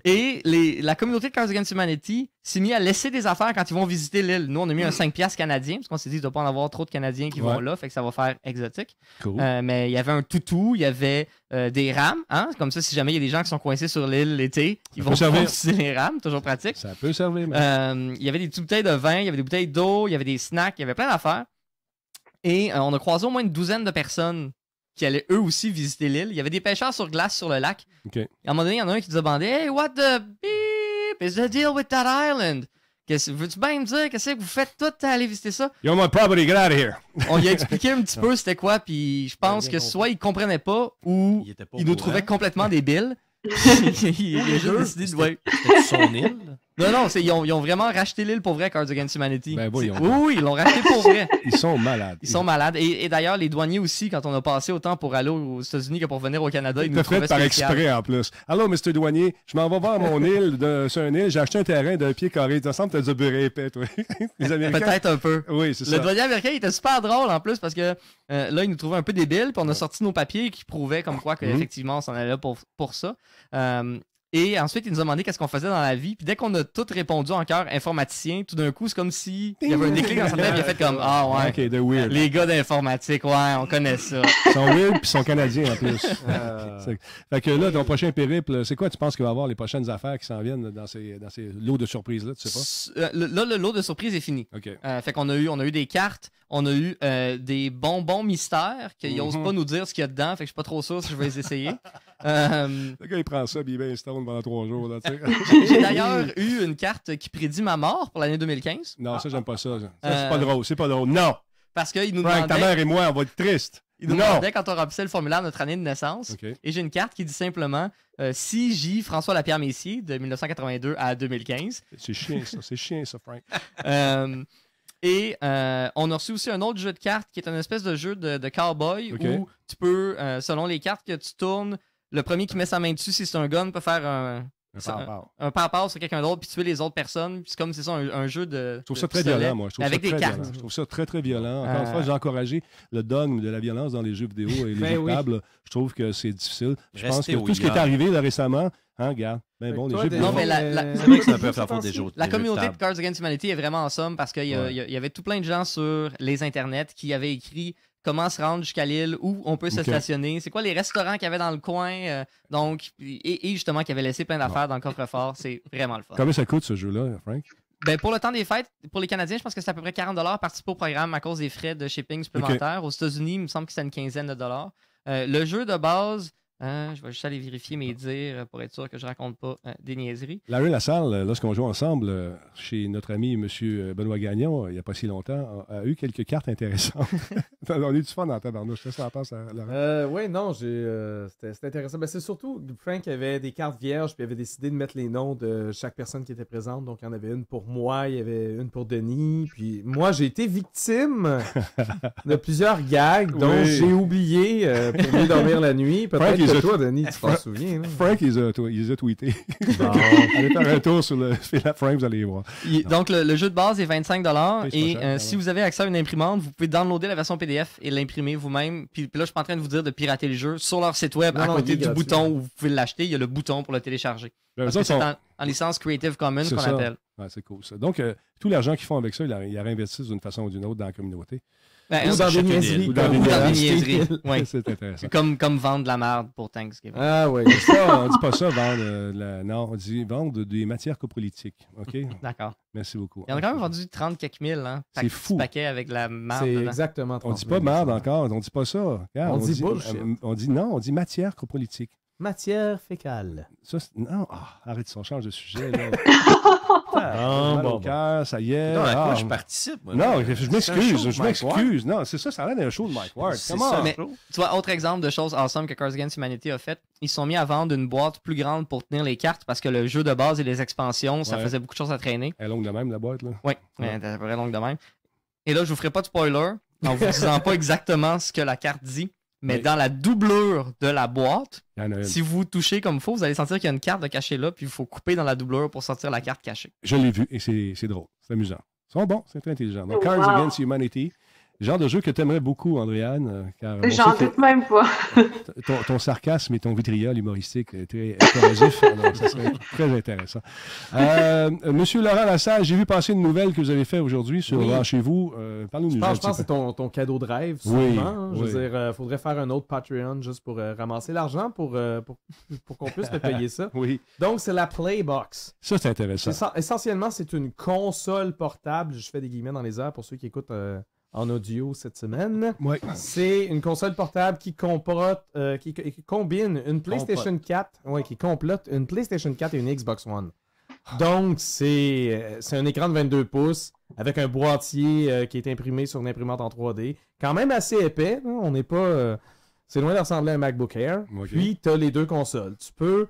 Et la communauté de Cards Against Humanity s'est mis à laisser des affaires quand ils vont visiter l'île. Nous, on a mis un 5$ canadien, parce qu'on s'est dit qu'il ne doit pas en avoir trop de Canadiens qui vont là, fait que ça va faire exotique. Cool. Mais il y avait un toutou, il y avait des rames, hein? Comme ça, si jamais il y a des gens qui sont coincés sur l'île l'été, ils vont utiliser les rames, toujours pratique. Ça peut servir. Il y avait des petites bouteilles de vin, il y avait des bouteilles d'eau, il y avait des snacks, il y avait plein d'affaires. Et on a croisé au moins une douzaine de personnes qui allaient eux aussi visiter l'île. Il y avait des pêcheurs sur glace sur le lac. Okay. Et à un moment donné, il y en a un qui nous a demandé « Hey, what the beep is the deal with that island? » Veux-tu bien me dire qu'est-ce que vous faites tout à aller visiter ça? You're my property, get out of here! On lui a expliqué un petit peu c'était quoi, puis je pense que soit il comprenait pas ou il nous trouvait complètement débiles. Il a juste décidé de... C'était son île? Non, ils ont vraiment racheté l'île pour vrai, Cards Against Humanity. Ben voyons. Oui, ils l'ont racheté pour vrai. Ils sont malades. Ils sont malades. Et d'ailleurs, les douaniers aussi, quand on a passé autant pour aller aux États-Unis que pour venir au Canada, ils nous T'as trouvaient fait par spécial. exprès en plus. Allô, Mr. Douanier, je m'en vais voir mon île, sur une île, j'ai acheté un terrain d'un pied carré. Il me semble que t'as du beurre épais, toi. Les Américains. Peut-être un peu. Oui, c'est ça. Le douanier américain il était super drôle en plus parce que là, il nous trouvait un peu débiles, puis on a sorti nos papiers qui prouvaient comme quoi qu'effectivement, on s'en allait là pour ça. Et ensuite, il nous a demandé qu'est-ce qu'on faisait dans la vie. Puis dès qu'on a tout répondu en cœur informaticien, tout d'un coup, c'est comme si il y avait un déclic dans sa tête, il a fait comme ah ouais. OK, they're weird. Les gars d'informatique, ouais, on connaît ça. Ils sont weird puis ils sont canadiens en plus. Fait que là, ton prochain périple, c'est quoi tu penses qu'il va y avoir les prochaines affaires qui s'en viennent dans ces lots de surprises-là, tu sais pas? Là, le lot de surprise est fini. OK. Fait qu'on a eu des cartes, on a eu des bonbons mystères qu'ils n'osent pas nous dire ce qu'il y a dedans, fait que je suis pas trop sûr si je vais les essayer. Le gars, il prend ça, puis il est bien stone pendant 3 jours. Là, tu sais. J'ai d'ailleurs eu une carte qui prédit ma mort pour l'année 2015. Non, ça, j'aime pas ça. Ça, c'est pas drôle. C'est pas drôle. Non! Parce qu'il nous Frank, ta demandait, mère et moi, on va être tristes. il nous Non! demandait quand on remplissait le formulaire notre année de naissance. OK. Et j'ai une carte qui dit simplement CJ François Lapierre Messier de 1982 à 2015. C'est chiant, ça, Frank. Et on a reçu aussi un autre jeu de cartes qui est une espèce de jeu de cowboy OK. où tu peux, selon les cartes que tu tournes, le premier qui met sa main dessus, si c'est un gun, peut faire un par-par sur quelqu'un d'autre puis tuer les autres personnes. Puis c'est comme c'est ça, un jeu de. Je trouve ça très pistolet, violent, moi. Je trouve avec ça des très cartes. violent. Je trouve ça très, très violent. Encore une fois, j'ai encouragé le dogme de la violence dans les jeux vidéo et les Ben jeux de oui. table. Je trouve que c'est difficile. Je pense Restez que au tout ce qui est yard. arrivé là, récemment, regarde, ben bon, les Toi, jeux des- vidéo. Non, mais la- C'est vrai que ça peut faire faute des jeux. La des jeux de communauté de table. Cards Against Humanity est vraiment ensemble parce qu'il Ouais. y avait tout plein de gens sur les internets qui avaient écrit comment se rendre jusqu'à l'île, où on peut se Ok. stationner, c'est quoi les restaurants qu'il y avait dans le coin, donc, et justement qui avaient laissé plein d'affaires dans le coffre-fort. C'est vraiment le fun. Combien ça coûte ce jeu-là, Frank? Ben, pour le temps des fêtes, pour les Canadiens, je pense que c'est à peu près 40$ participer au programme à cause des frais de shipping supplémentaires. Aux États-Unis, il me semble que c'est une quinzaine de dollars. Le jeu de base, je vais juste aller vérifier mes dires pour être sûr que je raconte pas des niaiseries. Larry Lassalle, lorsqu'on joue ensemble chez notre ami M. Benoît Gagnon, il n'y a pas si longtemps, a eu quelques cartes intéressantes. On a eu du fun dans tabarnouche. Qu'est-ce que tu en penses, Laurent? Oui, non, c'était intéressant. Ben, c'est surtout, Frank avait des cartes vierges, puis il avait décidé de mettre les noms de chaque personne qui était présente. Donc, il y en avait une pour moi, il y avait une pour Denis. Puis moi, j'ai été victime de plusieurs gags dont Oui. j'ai oublié pour mieux dormir la nuit. Frank, Peut-être il que a- toi, Denis, tu t'en souviens. là. Frank, il les a tweetés. Bon. Allez faire un tour sur le fil à Frank, vous allez les voir. Donc, le jeu de base est 25$. Oui, c'est Et pas cher, si vous avez accès à une imprimante, vous pouvez downloader la version PDF et l'imprimer vous-même. Puis là, je suis pas en train de vous dire de pirater le jeu. Sur leur site web, Non, à non, côté il est du gratuit. bouton où vous pouvez l'acheter, il y a le bouton pour le télécharger. Ben, Parce eux que autres c'est sont- en licence Creative Commons C'est qu'on ça. appelle. Ouais, c'est cool, ça. Donc, tout l'argent qu'ils font avec ça, ils la réinvestissent d'une façon ou d'une autre dans la communauté. Ben, Ou dans des chacune des niaiseries. îles. Ou dans comme des ou dans des acheter- niaiseries. Ouais. C'est intéressant. Comme vendre de la merde pour Thanksgiving. Ah oui. Ça, on dit pas ça, vendre. Non, on dit vendre des matières coprolithiques. OK? D'accord. Merci beaucoup. Il y en a quand même vendu 30 quelques mille, hein. C'est Petit fou. paquet avec de la merde C'est dedans. exactement On 30 dit pas 000. merde encore, on dit pas ça. Regarde, On dit bullshit. on dit non, on dit matière coprolitique. Matière fécale. Ça, non, arrête, on change de sujet. Là. Ah, Mal bon, au cœur, ça y est. Non, à quoi Ah, je participe? moi? non, je C'est un m'excuse, show de je Mike Ward. m'excuse. Non, c'est ça, ça a l'air d'un show de Mike Ward. C'est Comment? ça, Mais- show. Tu vois, autre exemple de choses awesome que Cards Against Humanity a fait, ils se sont mis à vendre une boîte plus grande pour tenir les cartes parce que le jeu de base et les expansions, ça Ouais. faisait beaucoup de choses à traîner. Elle est longue de même, la boîte, là. Oui, Ouais. elle était vraiment longue de même. Et là, je vous ferai pas de spoiler en vous disant pas exactement ce que la carte dit, mais Oui. dans la doublure de la boîte, Il y en a une. si vous touchez comme il faut, vous allez sentir qu'il y a une carte de cachée là, puis il faut couper dans la doublure pour sortir la carte cachée. Je l'ai vu et c'est drôle, c'est amusant. Ils sont bons, c'est très intelligent. Donc, Oh, Cards wow. Against Humanity, genre de jeu que tu aimerais beaucoup, Andréane, car on J'en sait doute même pas. que ton sarcasme et ton vitriol humoristique est très corrosif, alors ça serait très intéressant. Monsieur Laurent Lassalle, j'ai vu passer une nouvelle que vous avez faite aujourd'hui sur Oui. Chez vous. Parle-nous Je un pense petit que c'est peu. ton cadeau de rêve, Oui, sûrement. hein. Je oui. veux dire, faudrait faire un autre Patreon juste pour ramasser l'argent pour qu'on puisse te payer ça. Oui, Donc, c'est la Playbox. ça c'est intéressant. Essentiellement, c'est une console portable. Je fais des guillemets dans les airs pour ceux qui écoutent en audio cette semaine. Oui. C'est une console portable qui qui combine une PlayStation 4, qui complote une PlayStation 4 et une Xbox One. Donc, c'est un écran de 22 pouces avec un boîtier qui est imprimé sur une imprimante en 3D. Quand même assez épais. Hein, on n'est pas... c'est loin de ressembler à un MacBook Air. Ok. Puis, tu as les deux consoles. Tu peux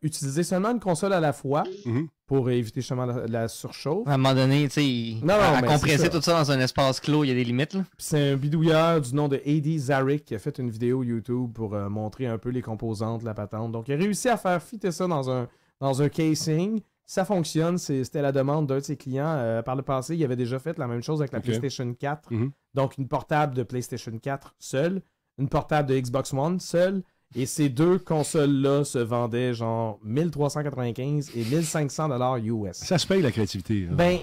Utiliser seulement une console à la fois Mhm. pour éviter justement la surchauffe. À un moment donné, tu sais, Non, à mais c'est compresser ça. tout ça dans un espace clos, il y a des limites. Là. Puis c'est un bidouilleur du nom de A.D. Zarek qui a fait une vidéo YouTube pour montrer un peu les composantes de la patente. Donc, il a réussi à faire fitter ça dans un casing. Ça fonctionne. C'était la demande d'un de ses clients. Par le passé, il avait déjà fait la même chose avec la Ok. PlayStation 4. Mhm. Donc, une portable de PlayStation 4 seule, une portable de Xbox One seule. Et ces deux consoles-là se vendaient genre 1395 et 1500 US. Ça se paye la créativité. Hein. Ben,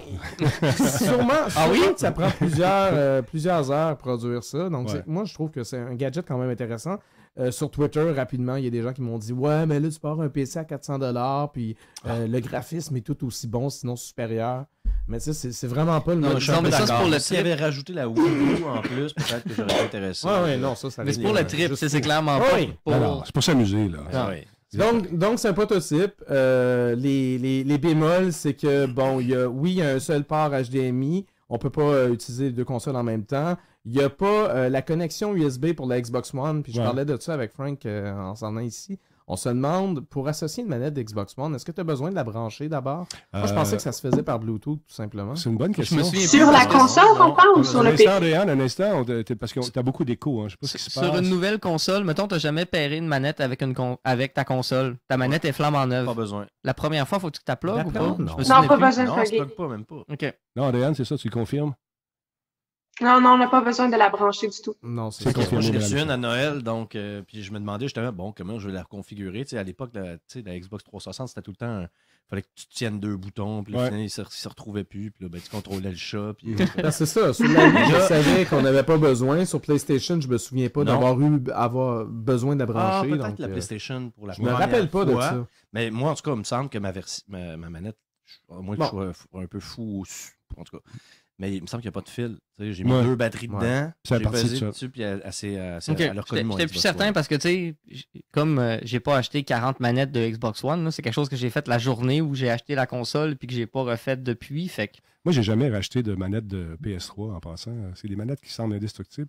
sûrement, Ah oui? sûrement que ça prend plusieurs heures à produire ça. Donc, Ouais. moi, je trouve que c'est un gadget quand même intéressant. Sur Twitter, rapidement, il y a des gens qui m'ont dit « Ouais, mais là, tu pars un PC à 400$, puis le graphisme est tout aussi bon, sinon supérieur. » Mais tu sais, c'est vraiment pas le Non, mode... je suis un peu mais ça, c'est d'accord. pour le S'il trip. avait rajouté la Wii U en plus, peut-être que j'aurais été intéressé. Ouais, non, ça Mais c'est pour le trip, juste c'est pour- clairement Ah pas oui. pour... Alors, c'est pour s'amuser, là. Ah, oui. Donc c'est un prototype. Les bémols, c'est que, bon, il y a un seul port HDMI. On peut pas utiliser les deux consoles en même temps. Il n'y a pas la connexion USB pour la Xbox One. Puis je Ouais. parlais de ça avec Frank en s'en allant ici. On se demande, pour associer une manette d'Xbox One, est-ce que tu as besoin de la brancher d'abord? Moi, je pensais que ça se faisait par Bluetooth, tout simplement. C'est une bonne question. me souviens Sur la parce que- console, on parle, ou sur Un le PC? instant, Réan, un instant, parce que t'as beaucoup d'écho. Hein. Je sais pas ce qui se Sur passe. une nouvelle console, mettons, t'as jamais pairé une manette avec ta console. Ta manette est flambe en neuve. Pas besoin. La première fois, faut que tu te plug ou D'après pas? moi, non. Je me Non, souviens pas plus. besoin. Non, de ça plug pas, même pas. OK. Non, Réan, c'est ça, tu le confirmes? Non, on n'a pas besoin de la brancher du tout. Non, C'est c'est confirmé. Moi, j'ai madame. reçu une à Noël, donc, puis je me demandais justement, bon, comment je vais la reconfigurer. Tu sais, à l'époque, la Xbox 360, c'était tout le temps, fallait que tu tiennes deux boutons, puis là, Ouais. finalement, il se retrouvait plus, puis là, ben, tu contrôlais le chat, puis... Ben, c'est ça. Sur la Wii, je savais qu'on n'avait pas besoin. Sur PlayStation, je me souviens pas Non. avoir besoin de la Ah, brancher. peut-être donc, la PlayStation pour la je me première rappelle pas de fois. ça. Mais moi, en tout cas, il me semble que ma manette, à moins que Bon. je sois un peu fou, en tout cas. Mais il me semble qu'il n'y a pas de fil. Tu sais, j'ai mis Ouais. 2 batteries Ouais. dedans. C'est J'ai parti de pesé ça. dessus, puis elle Ok. a reconnu mon J'étais plus Xbox certain One. parce que, tu sais, comme j'ai pas acheté 40 manettes de Xbox One, là, c'est quelque chose que j'ai fait la journée où j'ai acheté la console puis que j'ai pas refait depuis. Fait que Moi, j'ai jamais racheté de manette de PS3 en passant. C'est des manettes qui semblent indestructibles.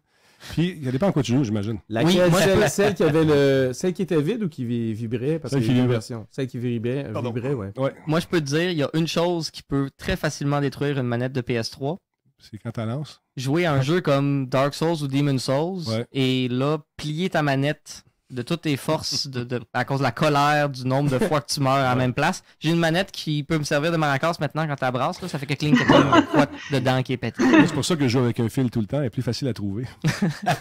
Puis, il dépend en quoi tu joues, j'imagine. Laquelle, moi, celle qui avait celle qui était vide ou qui vibrait? Parce Celle qu'il y a qui deux vibrait. versions. Celle qui vibrait, Pardon. ouais. Ouais, moi, je peux te dire, il y a une chose qui peut très facilement détruire une manette de PS3. c'est quand t'en lances. Jouer à un jeu comme Dark Souls ou Demon's Souls Ouais. et là, plier ta manette de toutes tes forces à cause de la colère, du nombre de fois que tu meurs à la même place. J'ai une manette qui peut me servir de maracas maintenant quand tu la brasses. Là, ça fait que cling que t'as une quoi dedans qui est pété. Moi, c'est pour ça que je joue avec un fil tout le temps. Il est plus facile à trouver.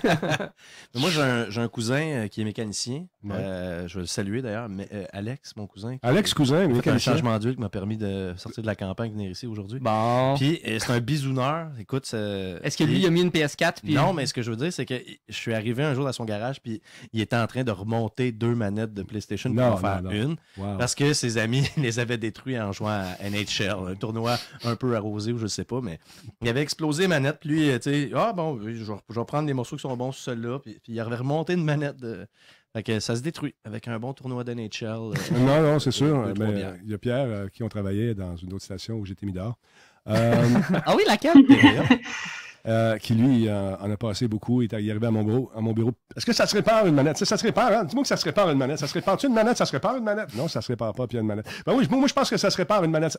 Mais moi, j'ai un cousin qui est mécanicien. Ouais. Je vais le saluer d'ailleurs. Mais Alex, mon cousin. Alex, cousin, qui a fait un mécanicien. changement d'huile qui m'a permis de sortir de la campagne et venir ici aujourd'hui. Bon. Puis c'est un bisouneur. Écoute, Est-ce que lui, il a mis une PS4? Puis Non, mais ce que je veux dire, c'est que je suis arrivé un jour dans son garage, puis il était en train de remonter 2 manettes de PlayStation pour Non, en faire non. une. Wow. Parce que ses amis les avaient détruits en jouant à NHL, un tournoi un peu arrosé ou je sais pas, mais il avait explosé les manettes, puis lui, tu sais, ah bon, je vais prendre les morceaux qui sont bons sur celle-là, puis il avait remonté une manette de. Fait que ça se détruit avec un bon tournoi d'NHL. Non, c'est sûr. deux, trois Mais bières. il y a Pierre qui ont travaillé dans une autre station où j'étais mis dehors. Ah oui, laquelle? Qui lui en a passé beaucoup. Il est arrivé à mon bureau. Est-ce que ça se répare une manette? Ça se répare, hein? Dis-moi que ça se répare une manette. Ça se répare-tu une manette? Ça se répare une manette? Non, ça se répare pas, puis il y a une manette. Ben oui, moi, je pense que ça se répare une manette.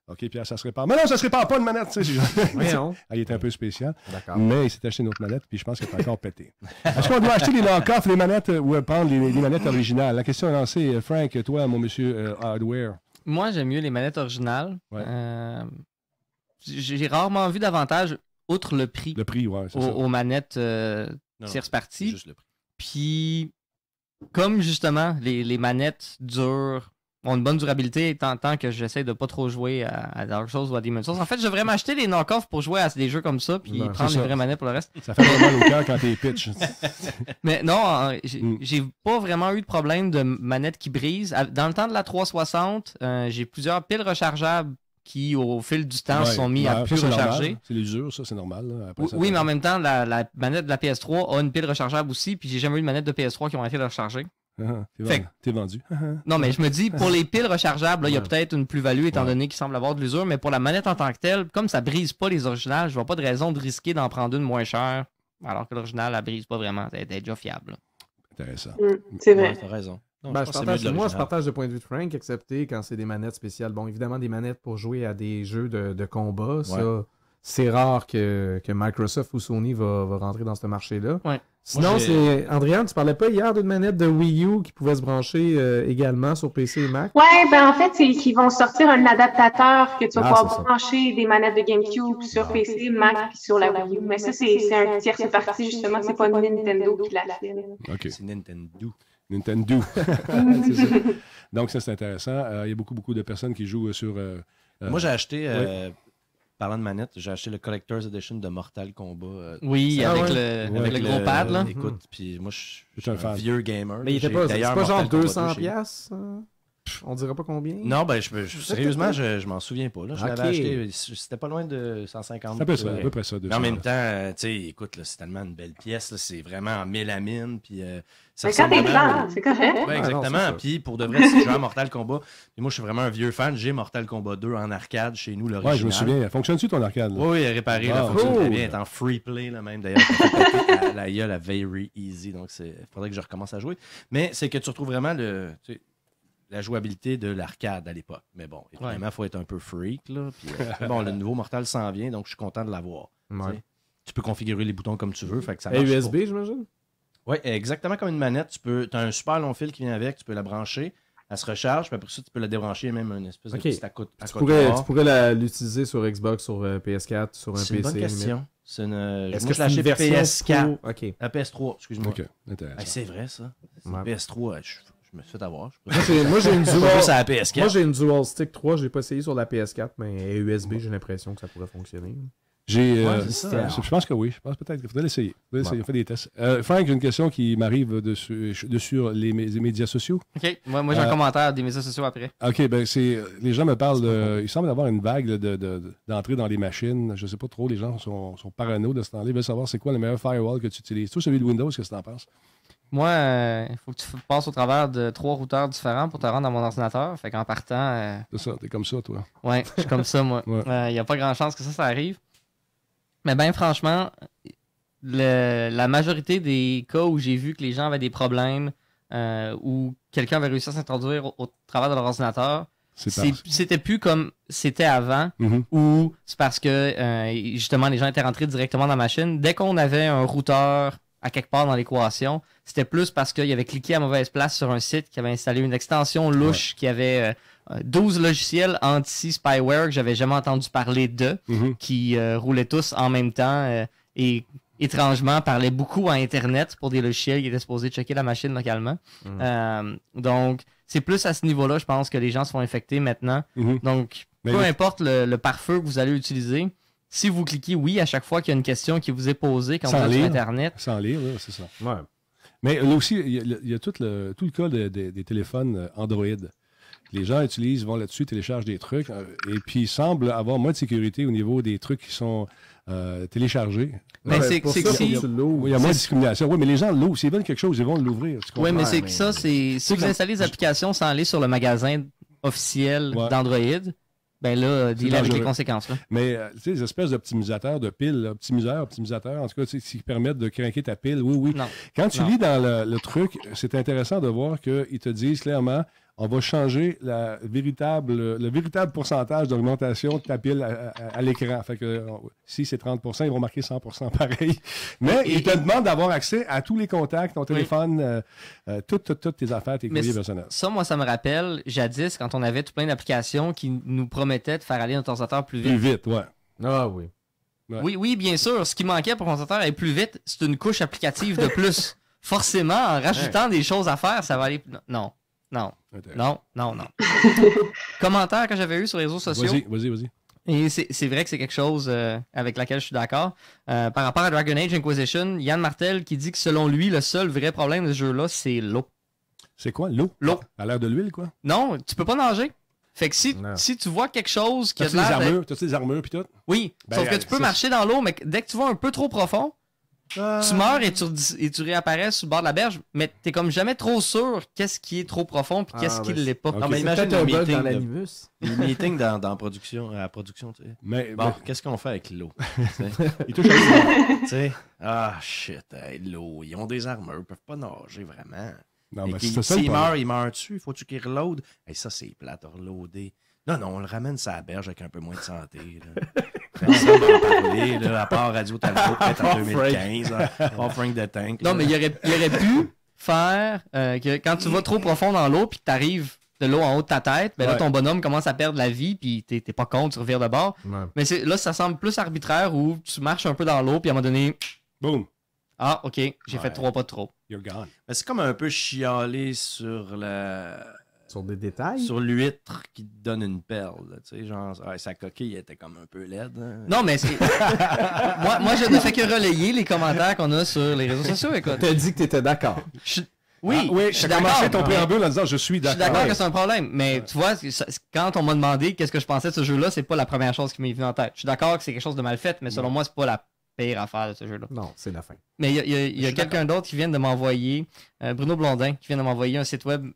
OK, Pierre, ça se répare. Mais non, ça se répare pas une manette. Tu sais, Voyons. il était un peu spécial. D'accord. Mais il s'est acheté une autre manette, puis je pense qu'elle est encore pétée. Est-ce qu'on doit acheter les knock-off, les manettes, ou prendre les manettes originales? La question est lancée. Frank, toi, mon monsieur Hardware. Moi, j'aime mieux les manettes originales. Ouais. J'ai rarement vu d'avantage, outre le prix, Le prix, ouais, c'est ça. aux manettes Non, tierce partie. juste le prix. Puis, comme justement, les manettes dures, ont une bonne durabilité tant que j'essaie de pas trop jouer à Dark Souls ou à Demon's Souls. En fait, je devrais m'acheter des knock-off pour jouer à des jeux comme ça, puis Non, prendre c'est les ça. vraies manettes pour le reste. Ça fait vraiment mal au cœur quand t'es pitch. Mais non, Mm. j'ai pas vraiment eu de problème de manettes qui brisent. Dans le temps de la 360, j'ai plusieurs piles rechargeables qui, au fil du temps, se sont mis à Ouais, plus ça, c'est recharger. normal. C'est l'usure, ça, c'est normal. Là. Après, ça, Oui, mais en même temps, la manette de la PS3 a une pile rechargeable aussi, puis j'ai jamais eu de manette de PS3 qui ont été rechargées. T'es Fait vendu. Non, mais je me dis, pour les piles rechargeables, il y a Ouais. peut-être une plus-value étant Ouais. donné qu'il semble avoir de l'usure, mais pour la manette en tant que telle, comme ça brise pas les originales, je vois pas de raison de risquer d'en prendre une moins chère, alors que l'original, elle brise pas vraiment. Elle est déjà fiable. Intéressant. C'est Ouais, vrai. t'as raison. Non, Ben, je pense que c'est mieux de moi, je l'original. partage le point de vue de Frank, excepté quand c'est des manettes spéciales. Bon, évidemment, des manettes pour jouer à des jeux de combat, ça, c'est rare que Microsoft ou Sony va rentrer dans ce marché-là. Ouais. Sinon, Moi, c'est... Andréane, tu parlais pas hier d'une manette de Wii U qui pouvait se brancher également sur PC et Mac? Ouais, ben en fait, c'est qu'ils vont sortir un adaptateur que tu vas Ah, c'est pouvoir ça. brancher des manettes de GameCube sur PC, Mac, puis sur la Wii U. Mais ça, c'est un tierce partie, justement. C'est pas Nintendo qui l'a fait. OK. C'est Nintendo. Nintendo. C'est ça. Donc, ça, c'est intéressant. Il y a beaucoup de personnes qui jouent sur... Moi, j'ai acheté, parlant de manette, j'ai acheté le Collector's Edition de Mortal Kombat. Oui, Ah, avec, ouais. avec le gros pad, là. Écoute, puis moi, je suis Je suis un fan. vieux gamer. Mais il était J'ai pas, c'est d'ailleurs pas genre Mortal Kombat 200 2 chez- piastres? On dirait pas combien? Non, ben, sérieusement, je m'en souviens pas. Là. Je l'avais Ok. acheté, c'était pas loin de 150. C'est à peu près ça. Mais en même temps, tu sais, écoute, là, c'est tellement une belle pièce, là, c'est vraiment en mélamine, puis ça Mais quand ressemble t'es vraiment fan, c'est correct. Ouais, Ah, non, exactement. c'est ça. Puis pour de vrai, si je joue à Mortal Kombat, puis moi je suis vraiment un vieux fan, j'ai Mortal Kombat 2 en arcade chez nous, l'original. Ouais, je me souviens. Fonctionne-tu ton arcade? Là? Oui, oui, réparé, Ah, là, fonctionne cool. très bien, est en free play là, même d'ailleurs. Ça fait péter la gueule à Very Easy, donc il faudrait que je recommence à jouer. Mais c'est que tu retrouves vraiment la jouabilité de l'arcade à l'époque. Mais bon, évidemment, il faut être un peu freak. Là, puis, bon, le nouveau Mortal s'en vient, donc je suis content de l'avoir. Ouais. Tu sais. Tu peux configurer les boutons comme tu veux, fait que ça Et marche. USB, j'imagine? Oui, exactement comme une manette. Tu as un super long fil qui vient avec, tu peux la brancher, elle se recharge, puis après ça, tu peux la débrancher, même une espèce de Ok. petit accote. Tu pourrais l'utiliser sur Xbox, sur PS4, sur un C'est une PC. bonne question. C'est une... Est-ce Moi, que je l'ai acheté PS4. pro? Ok. La PS3, excuse-moi. OK, intéressant. Hey, c'est vrai, ça. C'est Ouais. PS3, je me suis fait avoir. Moi, j'ai une Juste dual... à la PS4. Moi, j'ai une Dual Stick 3, je l'ai pas essayé sur la PS4, mais USB, j'ai l'impression que ça pourrait fonctionner. J'ai, Ouais, c'est ça. je pense que oui. Je pense peut-être qu'il faudrait l'essayer. On fait des tests. Frank, j'ai une question qui m'arrive sur les médias sociaux. OK. Moi j'ai un commentaire des médias sociaux après. OK, ben les gens me parlent il semble avoir une vague là, d'entrer dans les machines. Je sais pas trop, les gens sont parano de ce temps-là. Ils veulent savoir c'est quoi le meilleur firewall que tu utilises. Toi, celui de Windows, qu'est-ce que tu en penses? Moi, il faut que tu passes au travers de 3 routeurs différents pour te rendre dans mon ordinateur. Fait qu'en partant, C'est ça, t'es comme ça, toi. ouais, je suis comme ça, moi. Ouais. Il n'y a pas grand chance que ça arrive. Mais ben franchement, la majorité des cas où j'ai vu que les gens avaient des problèmes ou quelqu'un avait réussi à s'introduire au travers de leur ordinateur, c'était plus comme c'était avant, Mhm. où c'est parce que justement les gens étaient rentrés directement dans la machine. Dès qu'on avait un routeur à quelque part dans l'équation, c'était plus parce qu'il avait cliqué à mauvaise place sur un site, qui avait installé une extension louche, qui avait 12 logiciels anti-spyware que j'avais jamais entendu parler d'eux, Mhm. qui roulaient tous en même temps et étrangement parlaient beaucoup à Internet pour des logiciels qui étaient supposés checker la machine localement. Donc, c'est plus à ce niveau-là, je pense, que les gens se font infecter maintenant. Mhm. Donc, Mais peu le- importe le pare-feu que vous allez utiliser, si vous cliquez oui à chaque fois qu'il y a une question qui vous est posée quand Sans vous êtes sur lire. Internet, Sans lire, là, c'est ça. Ouais. Mais là aussi, il y a tout le cas des téléphones Android. Les gens utilisent, vont là-dessus, téléchargent des trucs, et puis il semble avoir moins de sécurité au niveau des trucs qui sont téléchargés. Mais Ouais, c'est pour que ça, si- faut que tu l'ouvres. Oui, il y a moins de discrimination. Oui, mais les gens l'ouvrent. S'ils veulent quelque chose, ils vont l'ouvrir. Tu comprends? Oui, mais Ouais, c'est mais- que ça, c'est. Si vous installez les applications sans aller sur le magasin officiel Ouais. d'Android, ben là, deal avec les dangereux. conséquences. Là. Mais tu sais, les espèces d'optimisateurs de piles, optimisateurs, en tout cas, tu sais, qui permettent de craquer ta pile, oui. Non. Quand tu Non. lis dans le truc, c'est intéressant de voir qu'ils te disent clairement, on va changer le véritable pourcentage d'augmentation de ta pile à l'écran. Fait que si c'est 30%, ils vont marquer 100% pareil. Mais ils te demandent d'avoir accès à tous les contacts, ton téléphone, toutes tes affaires, tes Mais courriers personnels. Ça, moi, ça me rappelle, jadis, quand on avait tout plein d'applications qui nous promettaient de faire aller notre ordinateur plus Plus vite. vite, ouais. Ah oui. Ouais. Oui, bien sûr. Ce qui manquait pour mon ordinateur aller plus vite, c'est une couche applicative de plus. Forcément, en rajoutant des choses à faire, ça va aller. Non. Non. Commentaire que j'avais eu sur les réseaux sociaux. Vas-y. Et c'est vrai que c'est quelque chose avec laquelle je suis d'accord. Par rapport à Dragon Age Inquisition, Yann Martel qui dit que selon lui, le seul vrai problème de ce jeu-là, c'est l'eau. C'est quoi, l'eau? L'eau. À l'air de l'huile, quoi? Non, tu peux pas nager. Fait que Non. si tu vois quelque chose qui a T'as-tu des l'air d'être- armures? T'as-tu des armures pis tout? Oui, Ben, sauf que tu peux ça, marcher dans l'eau, mais dès que tu vas un peu trop profond, tu meurs et tu réapparais sur le bord de la berge, mais t'es comme jamais trop sûr qu'est-ce qui est trop profond puis qu'est-ce qui ben, l'est pas. ok. Non, mais C'est imagine peut-être un le bug meeting, dans l'animus. le meeting dans production, à la production, tu sais. Mais, Bon, mais qu'est-ce qu'on fait avec l'eau? il touche à l'eau. Tu sais, ah shit, hey, l'eau, ils ont des armures, ils peuvent pas nager vraiment. Non, Et mais qu'il- c'est ça le s'il problème. meurt, il meurt dessus. Faut-tu qu'il reload? Et ça, c'est plate, reloader. Non, on le ramène sur la berge avec un peu moins de santé. Là. Personne va en parler, là, à part Radio Talbot, peut-être en 2015. Pas Frank the Tank. Non, là. mais il aurait pu faire que quand tu vas trop profond dans l'eau puis que t'arrives de l'eau en haut de ta tête, ben là, Ouais. ton bonhomme commence à perdre la vie puis t'es pas con, tu revires de bord. Ouais. Mais là, ça semble plus arbitraire où tu marches un peu dans l'eau puis à un moment donné, Boom, ah, ok, j'ai fait 3 pas de trop. you're gone. Mais c'est comme un peu chialer sur Sur des détails. sur l'huître qui te donne une perle. Là, tu sais, genre, ouais, sa coquille était comme un peu laide. Hein. Non, mais c'est. moi, je ne fais que relayer les commentaires qu'on a sur les réseaux sociaux. Écoute. T'as dit que t'étais d'accord. Oui, oui, je suis t'as commencé ton d'accord. préambule en disant je suis Je suis d'accord. d'accord que c'est un problème, mais tu vois, quand on m'a demandé qu'est-ce que je pensais de ce jeu-là, c'est pas la première chose qui m'est venue en tête. Je suis d'accord que c'est quelque chose de mal fait, mais selon moi, c'est pas la pire affaire de ce jeu-là. Non, c'est la fin. Mais il y a quelqu'un d'autre qui vient de m'envoyer, Bruno Blondin, qui vient de m'envoyer un site web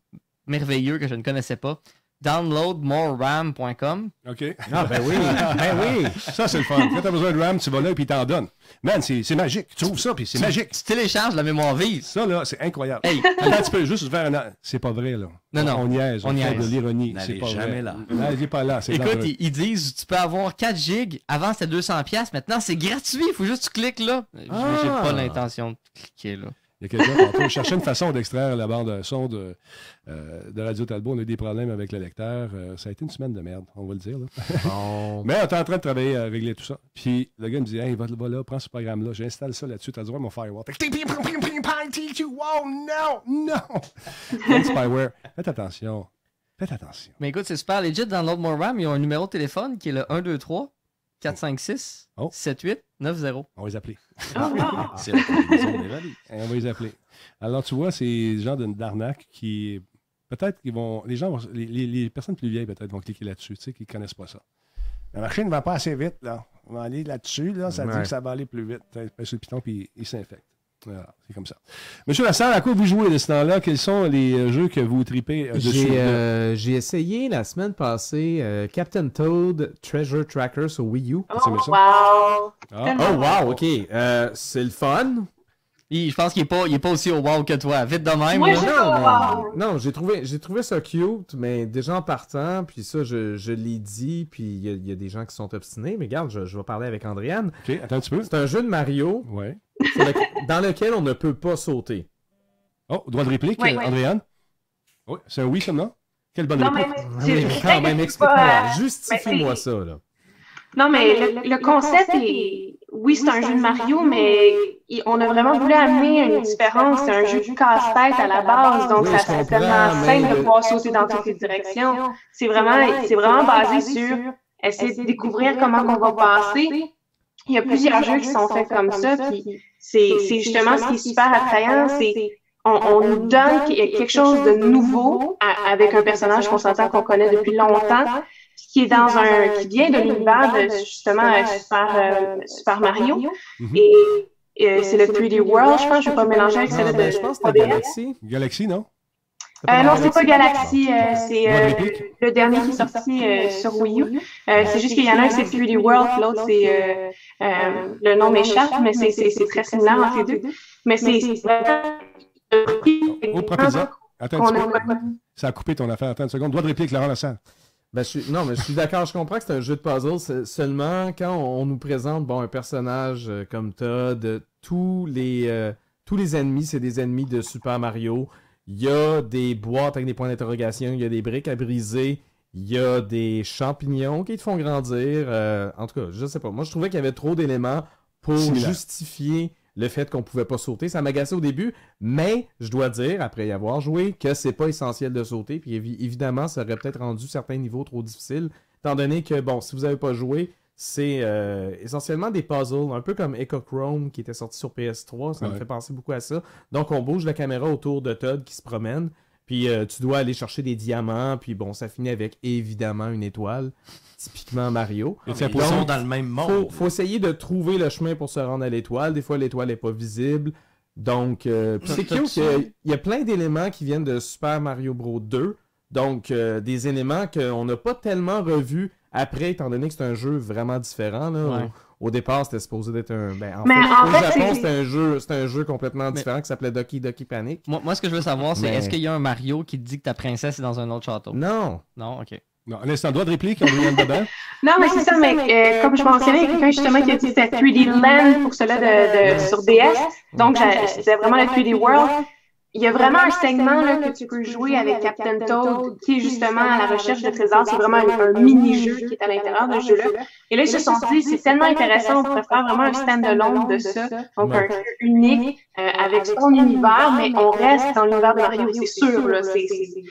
merveilleux que je ne connaissais pas. Downloadmoreram.com. OK. Ah, ben oui. Ben oui. Ça, c'est le fun. Quand t'as besoin de RAM, tu vas là et puis il t'en donne. Man, c'est magique. Tu trouves ça, puis c'est magique. Tu télécharges la mémoire vive. Ça, là, c'est incroyable. Hey. Attends, tu peux juste faire un... C'est pas vrai, là. Non, non. On niaise. On On fait niaise. de l'ironie. N'allez C'est pas jamais vrai. là. N'allez pas là. C'est Écoute, dangereux. ils disent tu peux avoir 4 gigs. Avant c'était 200$. Maintenant c'est gratuit. Il faut juste que tu cliques là. J'ai pas l'intention de cliquer là. Il y a quelqu'un tantôt cherchait une façon d'extraire la bande son de Radio Talbot. On a eu des problèmes avec le lecteur. Ça a été une semaine de merde, on va le dire. Là. Bon. Mais on est en train de travailler à régler tout ça. Puis le gars me dit, hey, va là, prends ce programme-là. J'installe ça là-dessus. Tu as droit à mon firewall. Fait que, wow, non. Don't spyware. Faites attention. Faites attention. Mais écoute, c'est super legit. Download More RAM, ils ont un numéro de téléphone qui est le 123 456 Oh. 7890. On va les appeler. C'est la combinaison des valises. On va les appeler. Alors, tu vois, c'est des gens d'arnaque qui, peut-être qu'ils vont, les gens, les personnes plus vieilles, peut-être, vont cliquer là-dessus, tu sais, qui ne connaissent pas ça. La machine ne va pas assez vite, là. On va aller là-dessus, là, ça dit Ouais. que ça va aller plus vite. Tu pèses sur le piton, puis il s'infecte. Voilà, c'est comme ça. Monsieur Lassalle, à quoi vous jouez de ce temps-là? Quels sont les jeux que vous tripez dessus? J'ai essayé la semaine passée Captain Toad Treasure Tracker sur Wii U. C'est mieux Oh, ça? wow! Ah. Tellement Oh wow, ok. C'est le fun. Je pense qu'il est pas aussi au wow que toi. Vite de même. Moi, là. je- Non, wow. non, j'ai trouvé ça cute, mais déjà en partant, puis ça, je l'ai dit, puis il y a des gens qui sont obstinés, mais regarde, je vais parler avec Andréane. OK, attends un petit peu. C'est un jeu de Mario Ouais. dans lequel on ne peut pas sauter. Oh, droit de réplique, Oui, oui. Andréane? Oui, c'est un oui, ça, non? Quelle bonne Non, réplique. mais, Ah oui, mais quand même, explique-moi, justifie-moi ça, là. Non, mais le concept est... Oui, c'est un jeu de Mario, mais on a vraiment voulu amener une différence. C'est un jeu de casse-tête à la base, donc Oui, ça je serait comprends, tellement mais simple de pouvoir sauter dans toutes les directions. C'est vraiment basé sur essayer de découvrir comment on va passer. Il y a plusieurs jeux qui sont faits comme ça, puis c'est justement ce qui est super attrayant, c'est on nous donne quelque chose de nouveau avec un personnage qu'on s'entend qu'on connaît depuis longtemps, qui est qui vient de l'univers de justement Super Mario. Mhm. Et c'est le 3D World, je pense, je ne vais pas mélanger avec celle de Je pense que 3DS. c'était Galaxy. Galaxy, non? Non, c'est pas Galaxy, c'est Bonne réplique. le dernier qui est sorti sur Wii U. C'est juste qu'il y en a un, c'est 3D World, puis l'autre, c'est le nom m'échappe, mais c'est très similaire entre les deux. Mais c'est Oh, propulseur. Attends un qu'on petit peu. a Ça a coupé ton affaire. Attends une seconde. Droit de réplique, Laurent Lassalle. Ben, non, mais je suis d'accord, je comprends que c'est un jeu de puzzle. Seulement, quand on nous présente un personnage comme Todd, tous les ennemis, c'est des ennemis de Super Mario. Il y a des boîtes avec des points d'interrogation, il y a des briques à briser, il y a des champignons qui te font grandir. En tout cas, je sais pas. Moi, je trouvais qu'il y avait trop d'éléments pour Similaire. justifier le fait qu'on pouvait pas sauter. Ça m'agaçait au début, mais je dois dire, après y avoir joué, que c'est pas essentiel de sauter. Puis évidemment, ça aurait peut-être rendu certains niveaux trop difficiles, étant donné que, bon, si vous avez pas joué, c'est essentiellement des puzzles, un peu comme Echochrome qui était sorti sur PS3, ça me Ouais. fait penser beaucoup à ça. Donc on bouge la caméra autour de Todd qui se promène, puis tu dois aller chercher des diamants, puis bon, ça finit avec évidemment une étoile, typiquement Mario. Et Ils tiens, Donc, sont dans le même monde. faut essayer de trouver le chemin pour se rendre à l'étoile. Des fois, l'étoile n'est pas visible. Donc, puis c'est cute qu'il y a plein d'éléments qui viennent de Super Mario Bros. 2. Donc, des éléments qu'on n'a pas tellement revus après, étant donné que c'est un jeu vraiment différent. Là. Ouais. Au départ, c'était supposé d'être un... Ben, Mais en au fait, Japon, c'est- c'était un jeu complètement différent qui s'appelait Doki Doki Panic. Moi, ce que je veux savoir, c'est Mais- est-ce qu'il y a un Mario qui te dit que ta princesse est dans un autre château? Non. Non, ok. Non, un instant, droit de réplique, Andréane Babin. Non, mais c'est ça, mais comme je mentionnais, il y a quelqu'un justement qui a dit que c'était 3D Land pour cela sur DS. Donc, c'était vraiment le 3D World. Il y a vraiment un segment là, que tu peux jouer avec Captain Toad qui est justement à la recherche de trésors. C'est vraiment un mini-jeu qui est à l'intérieur de ce jeu-là. Et là, ils se sont dit, c'est tellement intéressant, on pourrait faire vraiment un stand-alone de ça. Donc, un jeu unique avec son univers, mais on reste dans l'univers de Mario, c'est sûr. Là,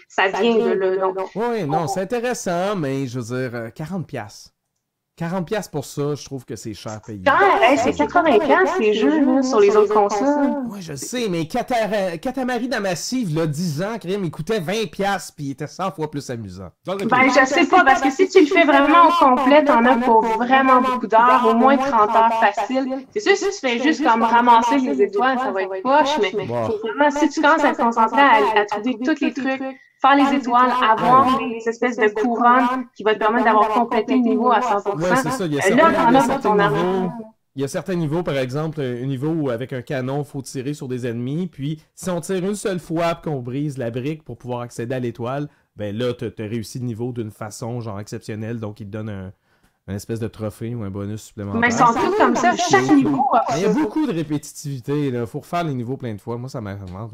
ça vient de là. Donc, Oui, non, c'est intéressant, mais je veux dire, 40$. 40$ pour ça, je trouve que c'est cher payé. c'est 80$ les jeux là, sur les autres consoles. Oui, je sais, mais Katamari Damacy, il y a 10 ans, crime, il coûtait 20$, puis il était 100 fois plus amusant. Droit de Ben, réplique. je sais pas, parce que si tu le fais vraiment au complet, t'en as pour vraiment beaucoup d'heures, au moins 30 heures facile. C'est sûr, si tu fais juste comme ramasser les étoiles, ça va être poche, mais faut vraiment, si tu commences à te concentrer à trouver tous les trucs, faire les étoiles, avoir des espèces de couronnes qui vont te permettre d'avoir complété le niveau à 100%. Ouais, c'est ça, il y a Là, t'en as pour certains ton niveaux. argent. Il y a certains niveaux, par exemple, un niveau où avec un canon, il faut tirer sur des ennemis, puis si on tire une seule fois et qu'on brise la brique pour pouvoir accéder à l'étoile, ben là, t'as réussi le niveau d'une façon genre exceptionnelle, donc il te donne un espèce de trophée ou un bonus supplémentaire. Mais ils sont tous comme ça, chaque niveau a Mais il y a ça. beaucoup de répétitivité, il faut refaire les niveaux plein de fois. Moi, ça m'a vraiment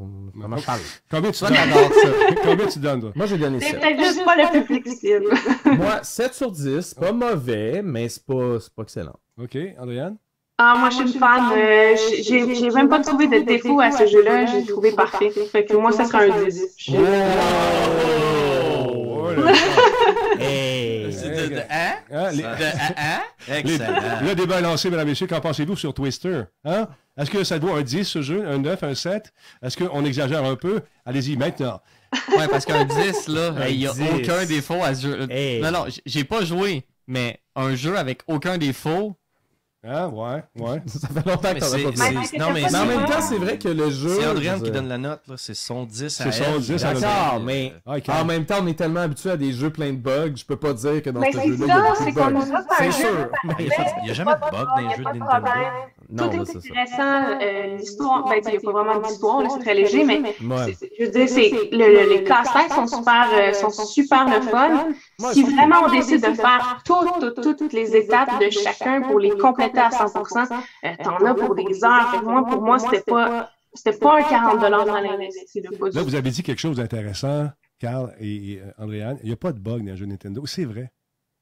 parlé. Combien tu Toi, donnes? t'adores ça. Combien tu donnes, toi? Moi, j'ai donné C'est 7. peut-être juste pas le public cible. Moi, 7 sur 10, pas mauvais, mais c'est pas excellent. OK, Andréane? Ah, moi, je suis une fan. J'ai même pas trouvé de défaut à ce jeu-là. J'ai trouvé parfait. Fait que moi, ça sera un 10. Oh, là, là. Hey! Hein, Excellent. le débat est lancé, mesdames et messieurs. Qu'en pensez-vous sur Twister? Hein? Est-ce que ça vaut un 10, ce jeu? Un 9, un 7? Est-ce qu'on exagère un peu? Allez-y, maintenant. Ouais, parce qu'un 10, là, Un il n'y a 10. aucun défaut à ce jeu. Hey. Non, non, j'ai pas joué, mais un jeu avec aucun défaut, Hein? Ouais. Ça fait longtemps que Mais t'en as pas c'est- vu. Mais non, mais Mais en même c'est- temps, c'est vrai que le jeu... c'est Andréane je veux qui dire, donne la note, là. C'est son 10 à C'est son elle. 10 à D'accord, mais Ah, ok. en même temps, on est tellement habitué à des jeux pleins de bugs, je peux pas dire que dans Mais ce c'est jeu-là, il y ça, a beaucoup c'est de qu'on bugs. nous offre un C'est jeu sûr. Il n'y a jamais de bug dans les jeux de Nintendo. Non, Tout mais est c'est ça. intéressant, l'histoire, ben, il n'y a pas vraiment d'histoire, là, c'est très léger, mais Ouais. je veux dire, les casse-têtes sont super le fun. Moi, Si je trouve vraiment on décide de faire toutes les étapes de chacun pour les compléter à 100%, t'en as pour des heures. Fait que pour moi, c'était pas un 40$ dans l'investi. Là, vous avez dit quelque chose d'intéressant, Carl et Andréane. Il n'y a pas de bug dans les jeux Nintendo. C'est vrai.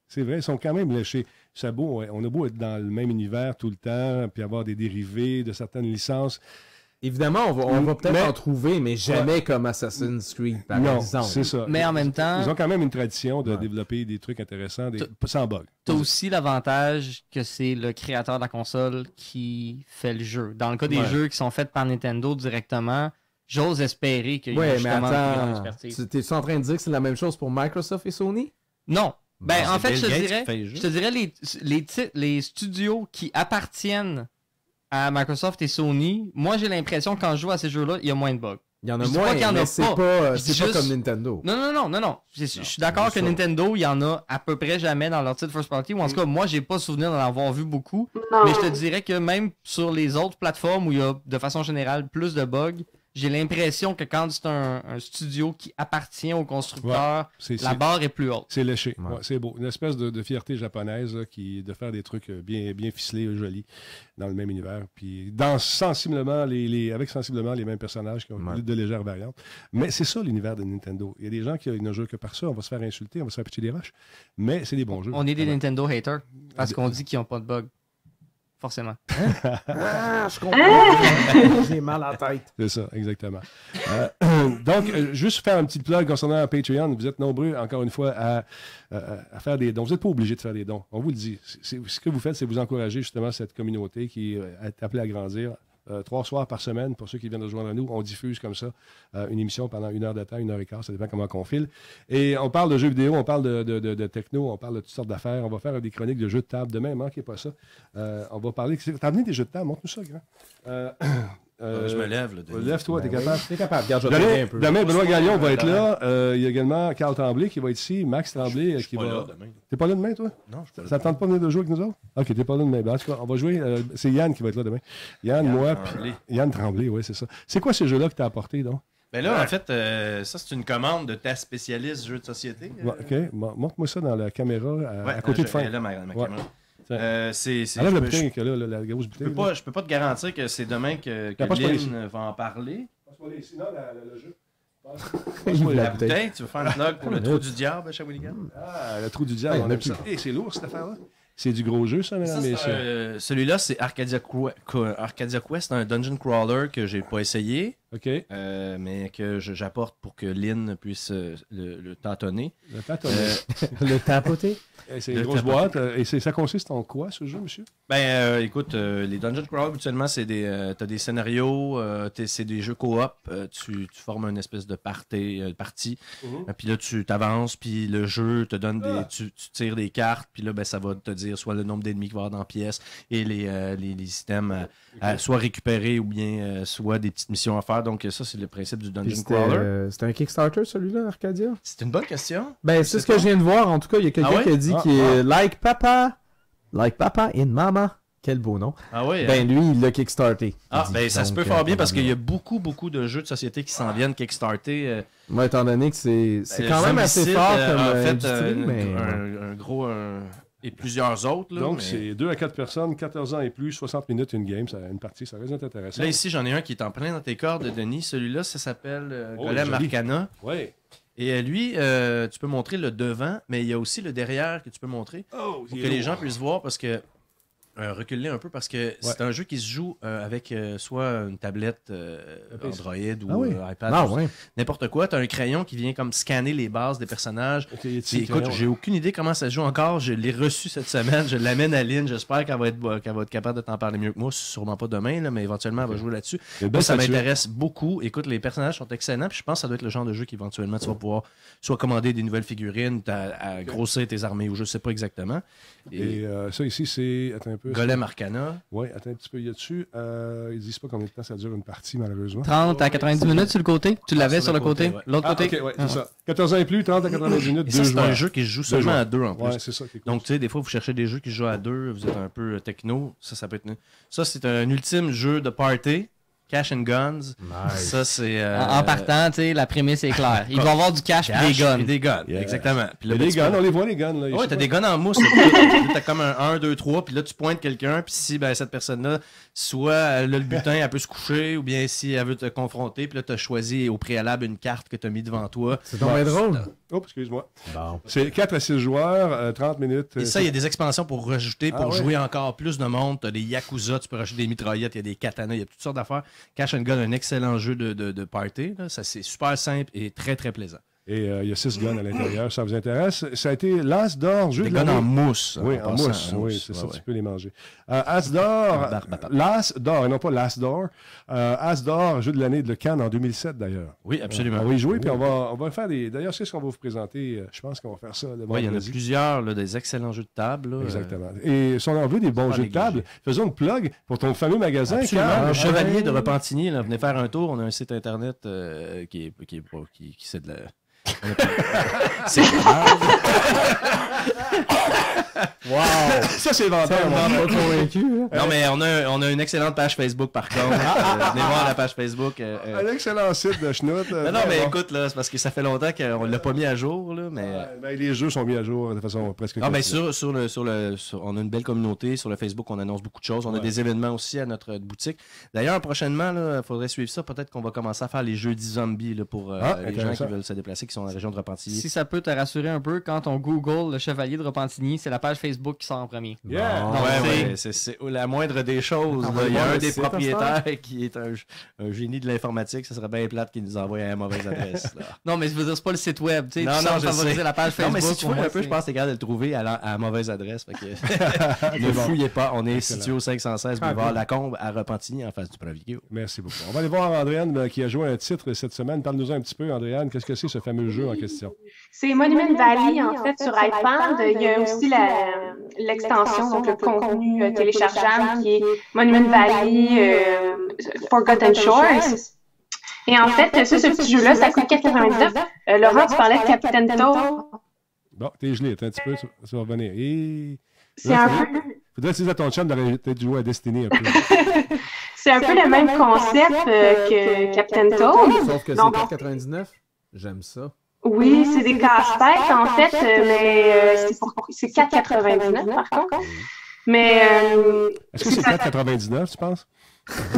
C'est vrai. Ils sont quand même léchés. C'est beau, on a beau être dans le même univers tout le temps, puis avoir des dérivés de certaines licences. Évidemment, on va peut-être Mais- en trouver, mais jamais comme Assassin's Creed, par Non, exemple. c'est ça. mais en même temps, Ils ont quand même une tradition de Ouais. développer des trucs intéressants, sans bug. t'as aussi l'avantage que c'est le créateur de la console qui fait le jeu. Dans le cas des Ouais. jeux qui sont faits par Nintendo directement, j'ose espérer qu'il y a Ouais, mais justement une grande attends, expertise. t'es-tu en train de dire que c'est la même chose pour Microsoft et Sony? Non. Ben, Bon, en c'est fait, Bill je te Gates qui dirais, fait les jeux. je te dirais les studios qui appartiennent à Microsoft et Sony, moi j'ai l'impression que quand je joue à ces jeux-là, il y a moins de bugs. Il y en a Je dis moins, pas qu'il y en a mais c'est pas. pas, Je dis c'est pas juste- comme Nintendo. Non. Je suis d'accord que ça. Nintendo, il y en a à peu près jamais dans leur titre first party, ou en tout cas, moi j'ai pas souvenir d'en avoir vu beaucoup. Non. Mais je te dirais que même sur les autres plateformes où il y a de façon générale plus de bugs, j'ai l'impression que quand c'est un studio qui appartient au constructeur, C'est la barre est plus haute. c'est léché. Ouais. Ouais, c'est beau. Une espèce de fierté japonaise là, de faire des trucs bien ficelés, jolis, dans le même univers. Puis avec sensiblement les mêmes personnages qui ont Ouais. de légères variantes. Mais c'est ça l'univers de Nintendo. Il y a des gens qui ne jouent que par ça. On va se faire insulter, on va se faire pitcher des roches. Mais c'est des bons jeux. On est des Ouais. Nintendo haters parce qu'on dit qu'ils n'ont pas de bugs. Forcément. Ah, je comprends. J'ai mal à la tête. C'est ça, exactement. Donc, juste faire un petit plug concernant Patreon. Vous êtes nombreux, encore une fois, à faire des dons. Vous n'êtes pas obligés de faire des dons. On vous le dit. Ce que vous faites, c'est vous encourager justement cette communauté qui est appelée à grandir. 3 soirs par semaine, pour ceux qui viennent de rejoindre nous, on diffuse comme ça une émission pendant 1 heure de temps, 1h15, ça dépend comment on file. Et on parle de jeux vidéo, on parle de techno, on parle de toutes sortes d'affaires. On va faire des chroniques de jeux de table demain, manquez pas ça. On va parler... T'as amené des jeux de table? Montre-nous ça, grand. Je me lève. Là, Lève-toi, t'es Ben oui, capable. t'es capable. Regarde, je vais t'aider un peu. Demain, Benoît Gagnon va être là. Il y a également Carl Tremblay qui va être ici. Max Tremblay Je suis qui pas va. là demain. T'es pas là demain, toi? Non, je suis pas là. Ça ne tente pas de venir de jouer avec nous autres? Ok, t'es pas là demain. Ben, en tout cas, on va jouer. C'est Yann qui va être là demain. Yann, moi. Tremblay. Yann Tremblay, oui, c'est ça. C'est quoi ces jeux-là que t'as apporté, donc? Ben là, en fait, ça, c'est une commande de ta spécialiste jeu de société. Ok, montre-moi ça dans la caméra Ouais, à côté de fin. Là, ma Ouais. caméra. Tiens. C'est, Enlève je la peux- bouteille, que là, la grosse je bouteille. peux pas te garantir que c'est demain que passe pas ici. Lynn va en parler. Passe-moi les- sinon, le jeu. Il veut La la bouteille. bouteille, tu veux faire une plug pour le trou du diable à Shawinigan? Ah, le trou du diable, Ouais, on il y en a aime ça. plus. C'est lourd, cette affaire-là. C'est du gros jeu, ça, mesdames, Ça, messieurs. celui-là, c'est Arcadia Quest, un dungeon crawler que j'ai pas essayé, OK. mais que j'apporte pour que Lynn puisse le tâtonner. Le temps, Le tapoter. c'est Le une grosse tapoter. boîte. Et ça consiste en quoi, ce jeu, monsieur? Écoute, les dungeon crawlers, habituellement, c'est t'as des scénarios, c'est des jeux coop, tu formes une espèce de partie, puis là, tu t'avances, puis le jeu te donne tu tires des cartes, puis là, ben, ça va te dire soit le nombre d'ennemis qu'il va y avoir dans la pièce, et les items à soit récupérer ou bien soit des petites missions à faire. Donc ça, c'est le principe du dungeon crawler. C'était un Kickstarter, celui-là, Arcadia? C'est une bonne question. Ben, c'est ce que je viens de voir. En tout cas, il y a quelqu'un Ah ouais? qui a dit qui est Like Papa and Mama. Quel beau nom. Ah oui. Ben, lui, il l'a kickstarté. Ah, Il dit. ben ça se Donc, peut fort bien parce qu'il y a probablement. beaucoup de jeux de société qui s'en viennent kickstarter. Moi, étant donné que c'est quand même assez Zombicide, fort comme en fait, industrie, mais... un gros... et plusieurs autres. Là, Donc, mais- c'est 2 à 4 personnes, 14 ans et plus, 60 minutes, une game. Une partie, ça reste intéressant. Là, ici, j'en ai un qui est en plein dans tes cordes, Denis. Celui-là, ça s'appelle Oh, Golem joli. Arcana. Oui. Et lui, tu peux montrer le devant, mais il y a aussi le derrière que tu peux montrer Oh, pour que les gens puissent voir parce que. Reculer un peu parce que c'est un jeu qui se joue avec soit une tablette Android ou Ah oui. iPad, Ah ou ouais. n'importe quoi. Tu as un crayon qui vient comme scanner les bases des personnages. OK, Et écoute, j'ai aucune idée comment ça se joue encore. Je l'ai reçu cette semaine. Je l'amène à Lynn. J'espère qu'elle va être capable de t'en parler mieux que moi. Sûrement pas demain, là, mais éventuellement, elle va jouer là-dessus. Moi, ça m'intéresse beaucoup. Écoute, les personnages sont excellents. Puis je pense que ça doit être le genre de jeu qu'éventuellement, tu vas pouvoir soit commander des nouvelles figurines, à grossir tes armées ou je sais pas exactement. Et ça ici, c'est. Attends un peu. Golem Arcana. Oui, attends un petit peu. Il y a dessus. Ils disent pas combien de temps ça dure une partie, malheureusement. 30 à 90 minutes sur le côté. Tu l'avais sur le côté. ouais. L'autre Ah, côté. OK, ouais, c'est ça. 14 ans et plus, 30 à 90 minutes, Et ça, 2 c'est joueurs. un jeu qui se joue seulement joueurs. à deux en plus. Ouais, c'est ça qui est cool. Donc, tu sais, des fois, vous cherchez des jeux qui se jouent à deux, vous êtes un peu techno. Ça peut être. Ça, c'est un ultime jeu de party. Cash and Guns. Nice. Ça, c'est. En partant, tu sais, la prémisse est claire. Il va y avoir du cash et des guns. Et des guns, Yeah. exactement. Puis là, Il y a ben, des tu guns, peux- on les voit, les guns. Là. Ouais, t'as des guns en mousse. Là, puis là, t'as comme un 1, 2, 3, puis là, tu pointes quelqu'un, puis si ben, cette personne-là, soit elle a le butin, elle peut se coucher, ou bien si elle veut te confronter, puis là, t'as choisi au préalable une carte que t'as mis devant toi. C'est donc bien drôle. Oh, excuse-moi. Bon. C'est 4 à 6 joueurs, 30 minutes. Et ça, il y a des expansions pour rajouter, pour Ah ouais. jouer encore plus de monde. T'as des Yakuza, tu peux rajouter des mitraillettes, il y a des katanas, il y a toutes sortes d'affaires. Cash and Gun, un excellent jeu de party. Là. Ça, c'est super simple et très, très plaisant. Et il y a 6 guns à l'intérieur, ça vous intéresse. Ça a été l'As d'or, jeu Des de guns l'année. en mousse. Oui, en passant, mousse. Oui, c'est ça, ouais, tu peux les manger. As d'or, l'As d'or, et non pas l'As d'or. As d'or, jeu de l'année de Cannes en 2007 d'ailleurs. Oui, absolument. On va y jouer, puis on va faire des. D'ailleurs, c'est ce qu'on va vous présenter. Je pense qu'on va faire ça le Oui, il y en a vendredi. plusieurs, là, des excellents jeux de table. Là, Exactement. Et si on en veut des bons pas jeux de table, négligé. faisons une plug pour ton fameux magasin. Absolument. Carl. Le Chevalier de Repentigny, là, venez faire un tour. On a un site internet qui c'est de la. C'est Wow! Ça, c'est Ça, vendu. on m'a pas convaincu. Là. Non, mais on a une excellente page Facebook par contre. Venez voir la page Facebook. Un excellent site de Schnout. Non, mais écoute, là, c'est parce que ça fait longtemps qu'on l'a pas mis à jour, là, mais. Ben, les jeux sont mis à jour de façon presque. Non, mais quotidienne. on a une belle communauté. Sur le Facebook, on annonce beaucoup de choses. On a des événements aussi à notre boutique. D'ailleurs, prochainement, il faudrait suivre ça. Peut-être qu'on va commencer à faire les jeudis zombies là, pour les gens intéressant. qui veulent se déplacer, qui sont dans la région de Repentigny. Si ça peut te rassurer un peu, quand on Google le Chevalier de Repentigny, c'est la page Facebook qui sort en premier. Yeah! Bon. Ouais, c'est la moindre des choses. On là. va Il y a voir un le des site, propriétaires qui est un génie de l'informatique. Ça serait bien plate qu'il nous envoie à la mauvaise adresse. Là. Non, mais je veux dire, c'est pas le site web. Tu sais, Non, tu non, sors je favoriser sais. la page Non, Facebook. mais si tu pour fouilles moi, un peu, je c'est- pense que t'es capable de le trouver à la mauvaise adresse. Fait que ne fouillez pas. On est situé au 516 boulevard Lacombe à Repentigny en face du Provigo. Merci beaucoup. On va aller voir Andréane qui a joué un titre cette semaine. Parle-nous un petit peu, Andréane. Qu'est-ce que c'est ce fameux jeu en question? C'est Monument Valley, en fait, sur iPad. Il y a aussi l'extension, donc le contenu téléchargeable qui est Monument Valley Forgotten Shores. Et en fait, ce petit jeu-là, ça coûte 4,99. Laurent, tu parlais de Captain Toad. Bon, t'es gelé, attends un petit peu, ça va revenir. Et... C'est un peu... Faudrait dire à ton chum d'aller peut-être jouer à Destiny un peu. C'est un peu le même concept que Captain Toad. Sauf que Donc, c'est 4,99. J'aime ça. oui, c'est des casse-têtes en fait, mais c'est 4,99 par contre. Mais Est-ce que c'est 4,99, tu penses?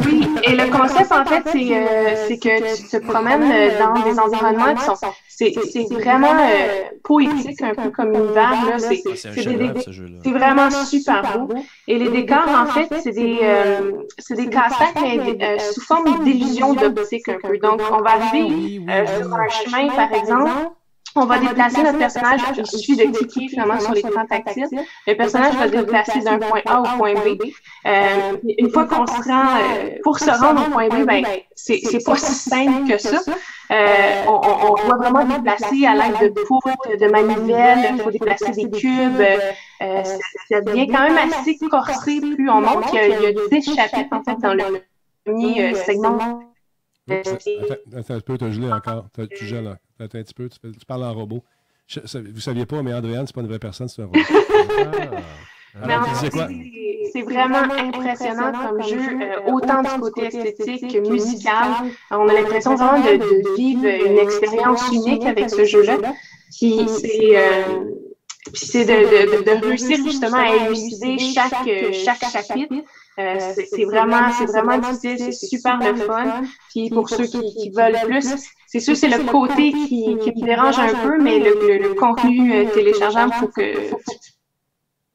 oui, et le concept en fait, c'est que tu te promènes dans des environnements qui sont, c'est vraiment poétique, un peu comme univers là. C'est un C'est chef-d'œuvre, ce jeu-là. c'est vraiment super beau. Et les décors, en fait, c'est des casse-têtes, mais sous forme d'illusion d'optique un peu. Donc, on va arriver sur un chemin, par exemple. On va déplacer notre personnage. Il suffit de cliquer finalement sur l'écran tactile. Le personnage va se déplacer d'un point A au point B. Une fois qu'on se rend, pour se rendre au point B, ben c'est pas si simple que ça. On doit vraiment déplacer à l'aide de poutres, de manivelles. Il faut déplacer des cubes. Ça devient quand même assez corsé plus on monte. Il y a 10 chapitres en fait dans le premier segment. Attends un peu, tu as gelé encore. Tu gèles là. Attends un petit peu, tu parles en robot. Vous saviez pas, mais Andréane, c'est pas une vraie personne, c'est un robot. Mais en fait, c'est vraiment impressionnant comme jeu, autant du côté esthétique que musical. On a l'impression vraiment de vivre une expérience unique avec ce jeu-là. Puis c'est de réussir justement à élucider chaque chapitre. C'est vraiment difficile, c'est super le fun. Puis pour ceux qui veulent plus, c'est sûr c'est le côté qui me dérange un peu, mais le contenu téléchargeable,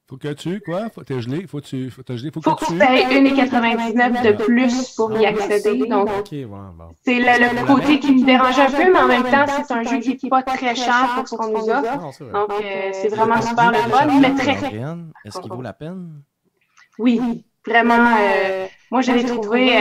faut que tu, quoi? T'es gelé, faut que tu... Faut que tu payes 1,99 de plus pour y accéder. Donc, c'est le côté qui me dérange un peu, mais en même temps, c'est un jeu qui n'est pas très cher pour ce qu'on nous offre. Donc, c'est vraiment super le fun, mais très... Est-ce qu'il vaut la peine? Oui, vraiment. Moi, je l'ai trouvé...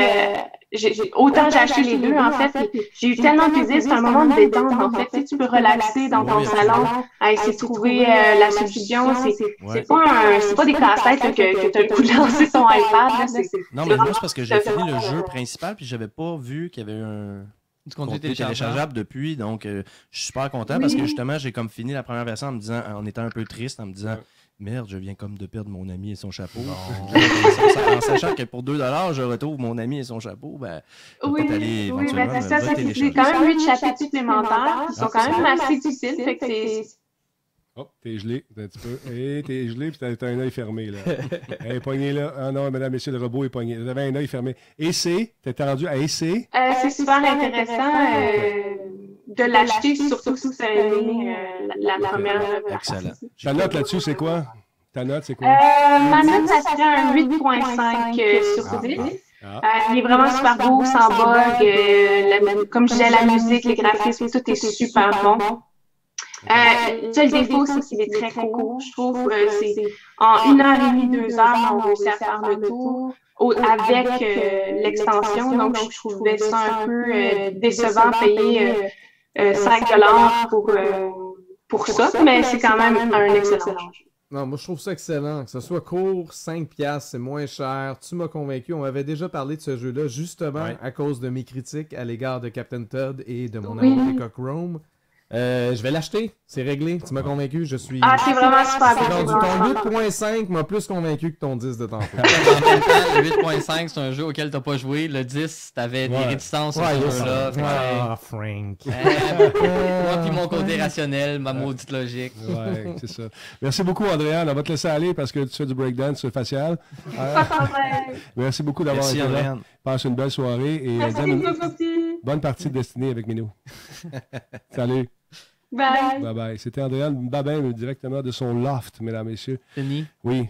autant j'ai acheté les deux, en fait. J'ai eu tellement de plaisir. C'est un moment de détente, en fait. Tu peux relaxer dans ton salon à essayer de trouver la solution. C'est pas des casse-têtes que tu as le coup de lancer ton iPad. Là, non, mais moi, c'est parce que j'ai fini le jeu principal puis j'avais pas vu qu'il y avait du contenu téléchargeable depuis. Donc, je suis super content parce que justement, j'ai comme fini la première version en étant un peu triste, en me disant... Merde, je viens comme de perdre mon ami et son chapeau. En sachant que pour 2$, je retrouve mon ami et son chapeau, ben, c'est ça. C'est quand même 8 chapitres supplémentaires qui sont quand même assez difficiles. Fait que c'est... Oh, t'es gelé, un petit peu. T'es gelé, puis t'as un œil fermé, là. Poigné là. Ah non, mesdames, messieurs, le robot est pogné. Vous avez un œil fermé. T'es rendu à essai? C'est super intéressant de l'acheter, surtout si vous avez la première partie. Excellent. Ta note là-dessus, c'est quoi? Ma note, ça serait un 8,5 sur 10. Il est vraiment super beau, sans bug. Comme je disais, la musique, les graphismes, tout est super bon. Le seul défaut, c'est qu'il est très court. Je trouve c'est en 1h30, 2 heures, on réussit à faire le tour avec l'extension. Donc, je trouvais ça un peu décevant payer 5$ pour ça, mais c'est quand même un excellent jeu. Non, moi je trouve ça excellent. Que ce soit court, 5$, c'est moins cher. Tu m'as convaincu. On avait déjà parlé de ce jeu-là justement à cause de mes critiques à l'égard de Captain Toad et de mon amour Peacock Rome. Je vais l'acheter, c'est réglé, tu m'as convaincu, je suis... Ah, c'est vraiment super bien. Ton 8.5 m'a plus convaincu que ton 10 de tantôt. Le 8.5, c'est un jeu auquel t'as pas joué. Le 10, t'avais des réticences sur ce jeu-là. Ah, Frank. Moi puis mon côté rationnel, ma maudite logique. Ouais, c'est ça. Merci beaucoup, Andréane. On va te laisser aller parce que tu fais du breakdance facial. Merci beaucoup d'avoir été là. Passe une belle soirée et bonne partie de Destinée avec Minou. Salut. Bye. Bye bye. C'était Andréane Babin directement de son loft, mesdames et messieurs. Denis. Oui.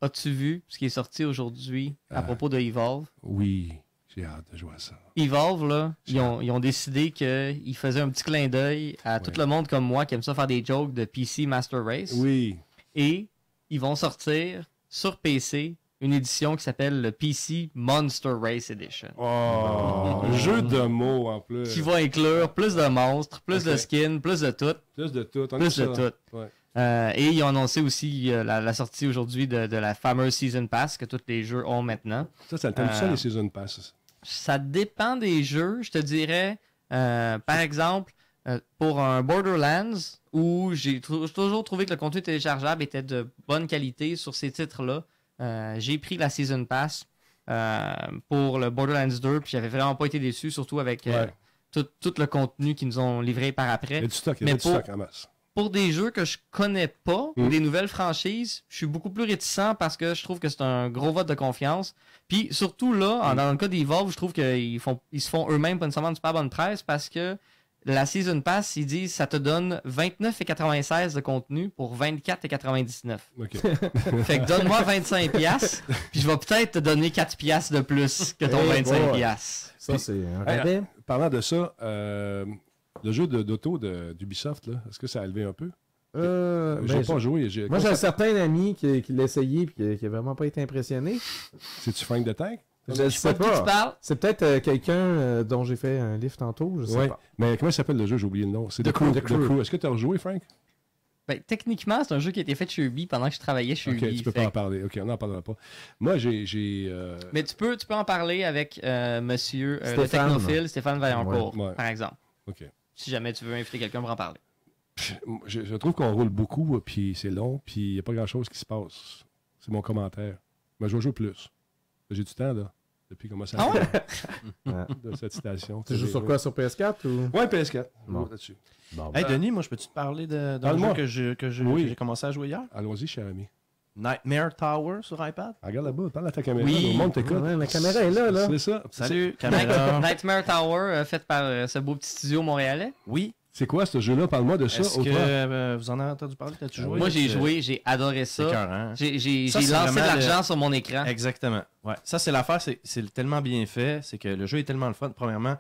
As-tu vu ce qui est sorti aujourd'hui à propos de Evolve? Oui, j'ai hâte de jouer à ça. Evolve, là, ils ont décidé qu'ils faisaient un petit clin d'œil à tout le monde comme moi qui aime ça faire des jokes de PC Master Race. Oui. Et ils vont sortir sur PC une édition qui s'appelle le PC Monster Race Edition. Oh, jeu de mots en plus. Qui va inclure plus de monstres, plus de skins, plus de tout. Plus de tout. Plus de tout. Ouais. Et ils ont annoncé aussi la sortie aujourd'hui de la fameuse Season Pass que tous les jeux ont maintenant. Ça le thème ça, les Season Pass. Ça dépend des jeux. Je te dirais, par exemple, pour un Borderlands, où j'ai toujours trouvé que le contenu téléchargeable était de bonne qualité sur ces titres-là, j'ai pris la Season Pass pour le Borderlands 2, puis j'avais vraiment pas été déçu, surtout avec tout le contenu qu'ils nous ont livré par après. Il y a du stock, il y Mais a du stock en masse. Pour des jeux que je connais pas, ou des nouvelles franchises, je suis beaucoup plus réticent parce que je trouve que c'est un gros vote de confiance. Puis surtout là, dans le cas d'Evolve, je trouve qu'ils se font eux-mêmes pas nécessairement une super bonne presse parce que la Season Pass, ils disent ça te donne 29,96 de contenu pour 24,99. OK. Fait que donne-moi 25$, puis je vais peut-être te donner 4$ de plus que ton 25$. Ça, c'est un rabais. Parlant de ça, le jeu d'auto d'Ubisoft, là, est-ce que ça a levé un peu? J'ai pas joué. Moi, j'ai un certain ami qui l'a essayé et qui a vraiment pas été impressionné. C'est-tu Frank the Tank? Je ne sais de qui tu pas. parles. C'est peut-être quelqu'un dont j'ai fait un livre tantôt, je sais Ouais. pas. Mais comment il s'appelle le jeu? J'ai oublié le nom. C'est The Crew. The Crew. Est-ce que tu as rejoué, Frank? Ben, techniquement, c'est un jeu qui a été fait chez Ubi pendant que je travaillais chez Ok, Ubi. tu peux pas en parler. Ok, on n'en parlera pas. Moi, j'ai Mais tu peux en parler avec monsieur le Stéphane. technophile Stéphane Vaillancourt, Ouais. par exemple. OK. Si jamais tu veux inviter quelqu'un pour en parler. Je trouve qu'on roule beaucoup, puis c'est long, puis il n'y a pas grand-chose qui se passe. C'est mon commentaire. Mais je vais jouer plus. J'ai du temps, là, depuis comment ça de cette citation. Tu joues sur quoi, sur PS4 ou? Ouais, PS4. Bon. Là-dessus. Bon, Hey Denis, moi je peux-tu te parler d'un Parle-moi. jeu que Oui. j'ai commencé à jouer hier? Allons-y, cher ami. Nightmare Tower sur iPad. Regarde là-bas, parle à ta caméra. Oui. Le monde t'écoute. Ouais, la caméra est là. C'est ça. Salut, caméra. Nightmare Tower, fait par ce beau petit studio montréalais. Oui. C'est quoi ce jeu-là? Parle-moi de ça. Est-ce que autrement. vous en avez entendu parler? T'as-tu joué? Moi, j'ai C'est- joué, j'ai adoré C'est ça. écœurant. J'ai Ça, c'est lancé de vraiment l'argent sur mon écran. Exactement. Ouais. Ça, c'est l'affaire. C'est tellement bien fait. C'est que le jeu est tellement le fun. Premièrement,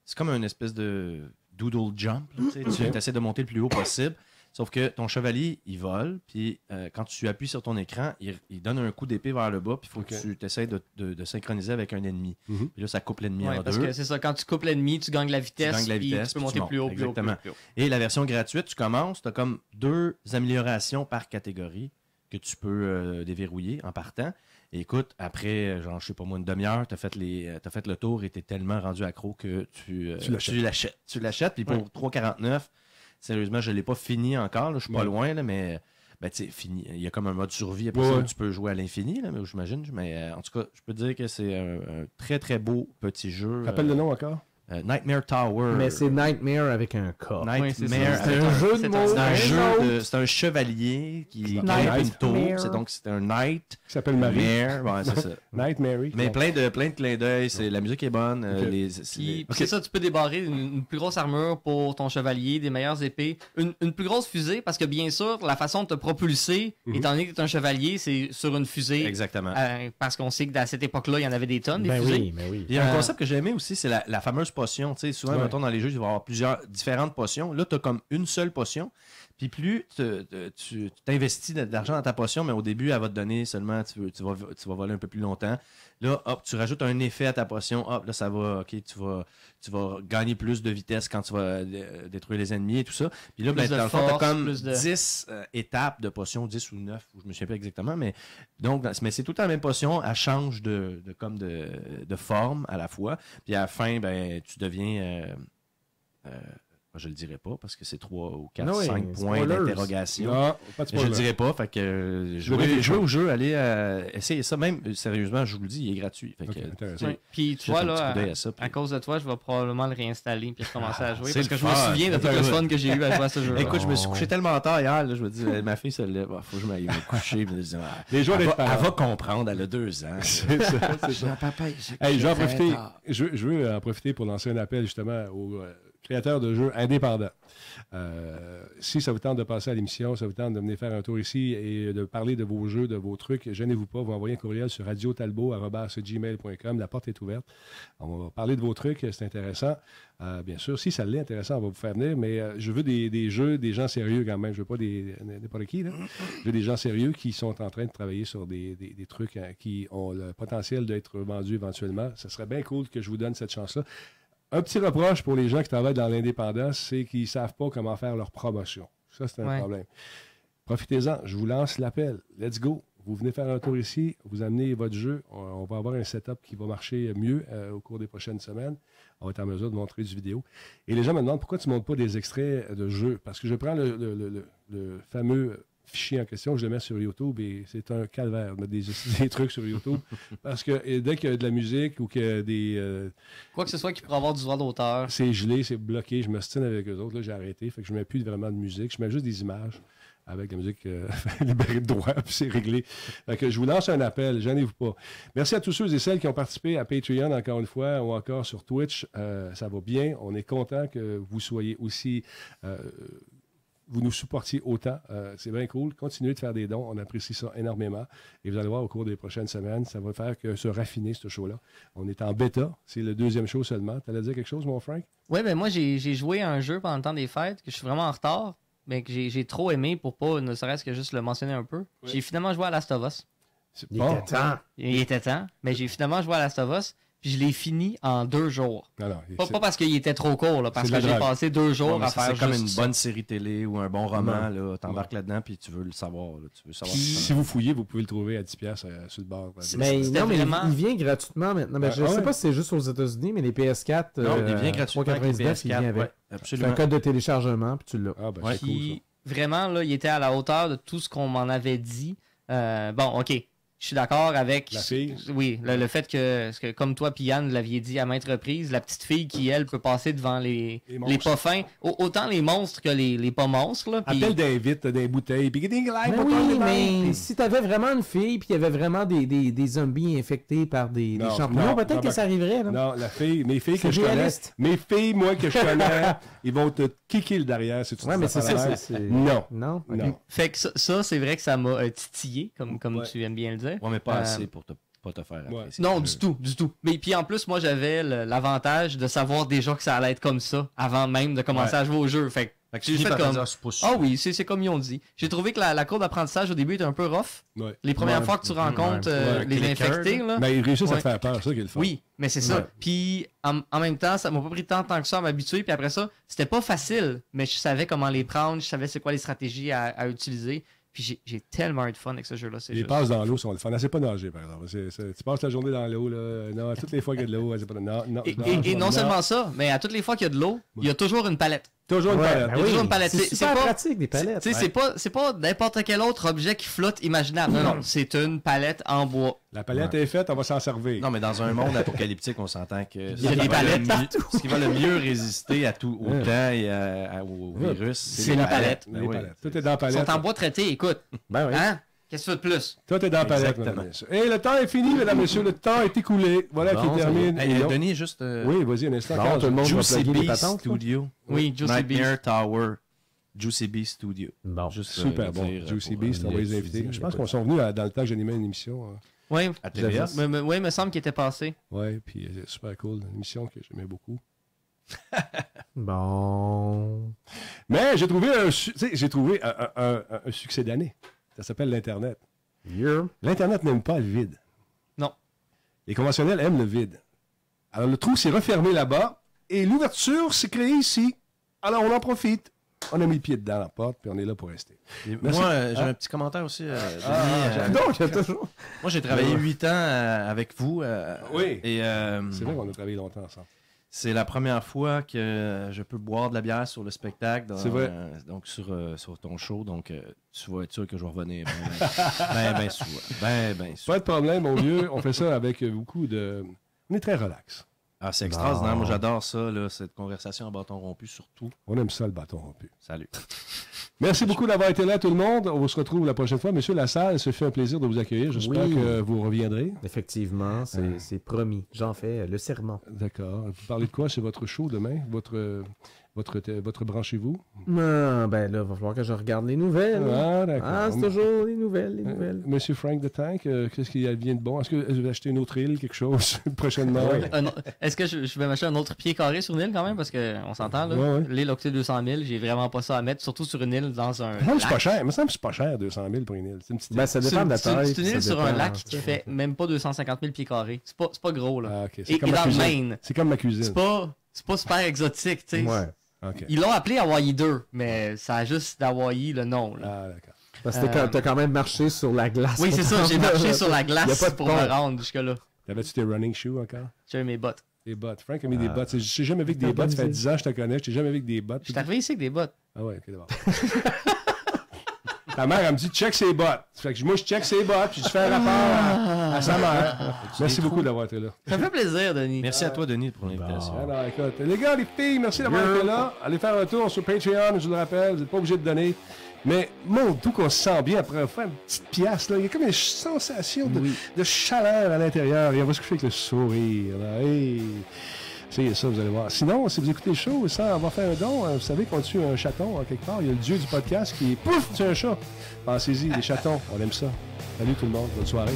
c'est comme une espèce de doodle jump. Là, tu essaies de monter le plus haut possible. Sauf que ton chevalier, il vole. Puis quand tu appuies sur ton écran, il donne un coup d'épée vers le bas. Puis il faut Ok. que tu essaies de synchroniser avec un ennemi. Mhm. Puis là, ça coupe l'ennemi Ouais, en parce deux. que c'est ça, quand tu coupes l'ennemi, tu gagnes la vitesse, gagnes la puis vitesse, tu peux puis monter tu plus haut, montes. plus haut, plus haut, Exactement. plus haut. Et la version gratuite, tu commences, tu as comme 2 améliorations par catégorie que tu peux déverrouiller en partant. Et écoute, après, genre, je sais pas moi, une demi-heure, tu as fait le tour et tu es tellement rendu accro que tu l'achètes. Tu l'achètes, puis pour 3,49, sérieusement, je ne l'ai pas fini encore, là, je suis pas Ouais. loin, là, mais ben, tu sais, fini. Il y a comme un mode survie après ça où tu peux jouer à l'infini, là, mais j'imagine. Mais en tout cas, je peux te dire que c'est un très très beau petit jeu. Rappelle le nom encore? Nightmare Tower. Mais c'est Nightmare avec un K. Oui, c'est ça. Nightmare. C'est un jeu de c'est mots. C'est un Un jeu autre. c'est un chevalier qui Night grimpe une tour. Mare. C'est un knight. Qui s'appelle Marie. Mare, ouais, c'est ça. Night Mary. Mais plein de clins d'œil. La musique est bonne. Ok. Puis c'est ça, tu peux débarrer une plus grosse armure pour ton chevalier, des meilleures épées, une plus grosse fusée, parce que bien sûr, la façon de te propulser, étant donné que tu es un chevalier, c'est sur une fusée. Exactement. Parce qu'on sait qu'à cette époque-là, il y en avait des tonnes, des Ben fusées. oui, mais oui. Il y a un concept que j'ai aimé aussi, c'est la fameuse potion. Tu sais, souvent, Ouais. mettons, dans les jeux, il va y avoir plusieurs différentes potions. Là, tu as comme une seule potion. Puis plus tu t'investis de l'argent dans ta potion, mais au début, elle va te donner seulement, tu vas voler un peu plus longtemps. Là, hop, tu rajoutes un effet à ta potion. Hop, là, ça va, OK, tu vas gagner plus de vitesse quand tu vas détruire les ennemis et tout ça. Puis là, Plus ben, de dans le fond, t'as force, comme plus de- 10 étapes de potions, 10 ou 9, je me souviens pas exactement, mais donc, mais c'est tout le temps la même potion, elle change de forme à la fois. Puis à la fin, ben, tu deviens... je le dirai pas parce que c'est 3 ou 4, Non, oui, 5 points spoilers. d'interrogation. Non, pas de Je le spoiler. dirai pas, fait que jouez au jeu, allez essayer ça. Même, sérieusement, je vous le dis, il est gratuit. Fait que, Ok, intéressant. Ouais. Puis tu jette vois, un petit là, coup d'œil à ça, puis- à cause de toi, je vais probablement le réinstaller puis recommencer à jouer. c'est Parce que le je me fun. souviens de tout le fun que j'ai eu à jouer à ce jeu. Écoute, je me suis couché tellement tard hier, là, je me dis, ma fille se lève, faut que je m'aille me coucher. Puis je dis, Les joueurs elle, des va, elle va comprendre, elle a 2 ans. C'est ça, c'est ça. Papa, Hey, je vais en profiter. Je veux en profiter pour lancer un appel justement aux créateurs de jeux indépendants. Si ça vous tente de passer à l'émission, ça vous tente de venir faire un tour ici et de parler de vos jeux, de vos trucs, gênez-vous pas, vous envoyez un courriel sur radiotalbot@gmail.com. La porte est ouverte. On va parler de vos trucs, c'est intéressant. Bien sûr, si ça l'est intéressant, on va vous faire venir, mais je veux des jeux, des gens sérieux quand même. Je veux pas n'importe qui, là. Je veux des gens sérieux qui sont en train de travailler sur des trucs qui ont le potentiel d'être vendus éventuellement. Ça serait bien cool que je vous donne cette chance-là. Un petit reproche pour les gens qui travaillent dans l'indépendance, c'est qu'ils ne savent pas comment faire leur promotion. Ça, c'est un Ouais. problème. Profitez-en, je vous lance l'appel. Let's go. vous venez faire un tour ici, vous amenez votre jeu. On va avoir un setup qui va marcher mieux au cours des prochaines semaines. On va être en mesure de montrer du vidéo. Et les gens me demandent pourquoi tu ne montres pas des extraits de jeux. Parce que je prends le fameux fichier en question, je le mets sur YouTube et c'est un calvaire de mettre des trucs sur YouTube. Parce que dès qu'il y a de la musique ou qu'il y a des... Quoi que ce soit qui pourrait avoir du droit d'auteur. c'est gelé, c'est bloqué, je me stine avec eux autres. Là, j'ai arrêté. Fait que je ne mets plus vraiment de musique. Je mets juste des images avec la musique libérée de droit, puis c'est réglé. Fait que je vous lance un appel, gênez-vous pas. Merci à tous ceux et celles qui ont participé à Patreon, encore une fois, ou encore sur Twitch. Ça va bien. On est content que vous soyez aussi... vous nous supportiez autant. C'est bien cool. Continuez de faire des dons. On apprécie ça énormément. Et vous allez voir au cours des prochaines semaines, ça va faire que se raffiner, ce show-là. On est en bêta. C'est le 2e show seulement. Tu allais dire quelque chose, mon Frank? Ouais, ben moi, j'ai joué à un jeu pendant le temps des fêtes que je suis vraiment en retard, mais que j'ai trop aimé pour pas ne serait-ce que juste le mentionner un peu. Oui. J'ai finalement joué à Last of Us. C'est Il bon. était temps. Il était temps, mais j'ai finalement joué à Last of Us, puis je l'ai fini en 2 jours. Non, non, Pas parce qu'il était trop court, là, parce C'est de que la j'ai drague. passé 2 jours Non, mais à ça, faire c'est comme juste une ça. bonne série télé ou un bon roman. Là, t'embarques là-dedans puis tu veux le savoir. Là, tu veux savoir. Si vous fouillez, vous pouvez le trouver à 10$ sur le bord. Mais C'était non, mais vraiment- il vient gratuitement maintenant. Mais je Ah sais ouais? pas si c'est juste aux États-Unis, mais les PS4, Non, il vient gratuitement avec les 3,99, il vient PS4. avec. Ouais, C'est un absolument. code de téléchargement, puis tu l'as. Ah, ben, Ouais. c'est cool, ça. Puis vraiment, là, il était à la hauteur de tout ce qu'on m'en avait dit. Bon, OK. Je suis d'accord avec... La fille? Oui, le fait que, comme toi puis Yann l'aviez dit à maintes reprises, la petite fille qui, elle, peut passer devant les monstres. pas fins, autant les monstres que les pas monstres. Là, puis- Appelle David, t'as des bouteilles. Puis ding, like, Mais pas ton oui, débat. mais si t'avais vraiment une fille, puis il y avait vraiment des zombies infectés par des Non, champignons, non, peut-être non, que ben- ça arriverait. Là. Non, mes filles C'est que je connais, réaliste. mes filles, moi, que je connais, ils vont te kicker le derrière si tu Ouais, dis mais ça c'est par ça. la c'est- main. c'est- Non. Non? Ok. Non. Fait que ça, c'est vrai que ça m'a titillé, comme Ouais. tu aimes bien le dire. Ouais, mais pas Euh, assez pour pas te faire Ouais. apprécier. Non, du tout, du tout. Mais puis en plus, moi, j'avais l'avantage de savoir déjà que ça allait être comme ça avant même de commencer Ouais. à jouer au jeu. Fait que Fait que tu j'ai finis fait par te comme... dire, c'est pas sûr. Ah oui, c'est comme ils ont dit. J'ai trouvé que la courbe d'apprentissage au début était un peu rough. Ouais. Les premières Ouais. fois que tu rencontres Ouais, les clicker, infectés, là. Mais ils réussissent à Ouais. te faire peur, c'est ça qui est le fun. Oui, mais c'est ça. Ouais. Puis en même temps, ça m'a pas pris tant que ça à m'habituer. Puis après ça, c'était pas facile, mais je savais comment les prendre, je savais c'est quoi les stratégies à utiliser. Puis j'ai tellement eu de fun avec ce jeu-là. C'est Les juste... passes dans l'eau sont le fun. Elle sait pas nager, par exemple. Tu passes la journée dans l'eau, là. Non, toutes les fois qu'il y a de l'eau, elle sait pas non, non, Et non seulement ça, mais à toutes les fois qu'il y a de l'eau, il y a toujours une palette. Toujours une Ouais, palette. ben Il y a toujours une palette. C'est C'est super pas- pratique, des palettes. Tu sais, c'est pas n'importe quel autre objet qui flotte imaginable. Non, non, c'est une palette en bois. La palette est faite, on va s'en servir. Non, mais dans un monde apocalyptique, on s'entend que Il y a des palettes ce qui va le mieux résister à tout, au temps et au virus, C'est la palette. Les Ben oui. palettes. Tout est dans la Ils palette. sont en bois traité, écoute. Ben oui. Hein? Qu'est-ce que tu veux de plus? Tout est dans la palette, Exactement. mesdames et messieurs. Et le temps est fini, mesdames et messieurs. Le temps est écoulé. Voilà qui Bon, termine. Hey, Et donc- Denis, juste Oui, vas-y, un instant. Bon, Carl, tout le monde va Juicy plugger des Bee patentes, là. Studio. Oui, Juicy Nightmare Bee. Tower. Juicy Bee Studio. Bon. Juste, Super bon. dire, Juicy pour, Beast, on va les les inviter. fusils, Je pense qu'on sont venus dans le temps que j'animais une émission. Oui, à TVS. il me semble qu'il était passé. Ouais, puis c'est super cool. Une émission que j'aimais beaucoup. Bon. Mais j'ai trouvé un succès d'année. Ça s'appelle l'Internet. Yeah. L'Internet n'aime pas le vide. Non. Les conventionnels aiment le vide. Alors, le trou s'est refermé là-bas et l'ouverture s'est créée ici. Alors, on en profite. On a mis le pied dedans la porte, puis on est là pour rester. Et Merci. moi, j'ai Ah. un petit commentaire aussi. Denis, Donc, il y a toujours. moi, j'ai travaillé 8 ans avec vous. Oui. Et C'est vrai qu'on a travaillé longtemps ensemble. c'est la première fois que je peux boire de la bière sur le spectacle. C'est vrai. Donc, sur ton show. Donc, tu vas être sûr que je vais revenir ben souvent. Ben Pas souvent. de problème, mon vieux. On fait ça avec beaucoup de... On est très relax. Ah, c'est extraordinaire. Bon. Moi, j'adore ça, là, cette conversation en bâton rompu, surtout. On aime ça, le bâton rompu. Salut. Merci beaucoup d'avoir été là, tout le monde. On se retrouve la prochaine fois. Monsieur Lassalle, ce fait un plaisir de vous accueillir. J'espère Oui. que vous reviendrez. Effectivement, c'est promis. J'en fais le serment. D'accord. Vous parlez de quoi? C'est votre show demain? Votre branchez-vous? Ah, ben là, il va falloir que je regarde les nouvelles. Ah, d'accord. Ah, c'est toujours les nouvelles, les nouvelles. Monsieur Frank de Tank, qu'est-ce qui vient de bon? Est-ce que vous allez acheter une autre île, quelque chose, prochainement? Est-ce que je vais m'acheter un autre pied carré sur une île quand même? Parce qu'on s'entend, là. Ouais, ouais. L'île a coûté 200 000. J'ai vraiment pas ça à mettre, surtout sur une île dans un. Il me semble que c'est lac. pas cher. Il me semble que c'est pas cher, 200 000 pour une île. C'est une petite île. Ben, ça dépend de la taille. C'est une île ça sur un dépend, lac tu qui sais. fait même pas 250 000 pieds carrés. C'est pas gros, là. Ah, ok. Et comme dans ma le cuisine. Maine. C'est comme ma cuisine. C'est pas super exotique, tu sais. Ouais. OK. Ils l'ont appelé Hawaii 2, mais ça a juste d'Hawaii le nom, là. Ah, d'accord. Parce que t'as quand même marché sur la glace. Oui, c'est ça, j'ai marché sur la Y a glace pas de pour pont. me rendre jusque-là. T'avais-tu tes running shoes encore? J'avais mes bottes. Des bottes. Frank a mis des bottes. Je t'ai jamais vu avec des bottes. Ça fait 10 ans que je te connais. Je t'ai jamais vu avec des bottes. Je suis arrivé ici avec des bottes. Ah ouais, ok, d'abord. Ta mère, elle me dit check ses bottes. Fait que moi, je check ses bottes, puis je fais un rapport à sa mère. Merci beaucoup d'avoir été là. Ça me fait plaisir, Denis. Merci à toi, Denis, pour l'invitation. Alors, écoute, les gars, les filles, merci d'avoir été là. Allez faire un tour sur Patreon, je vous le rappelle, vous n'êtes pas obligé de donner. Mais mon tout qu'on se sent bien après faire une petite pièce, là. Il y a comme une sensation de chaleur à l'intérieur. Et on va se coucher avec le sourire. Là. Hey. C'est ça, vous allez voir. Sinon, si vous écoutez le show sans avoir fait un don, vous savez qu'on tue un chaton en quelque part. Il y a le dieu du podcast qui est pouf, tue un chat. Pensez-y, les chatons, on aime ça. Salut tout le monde, bonne soirée.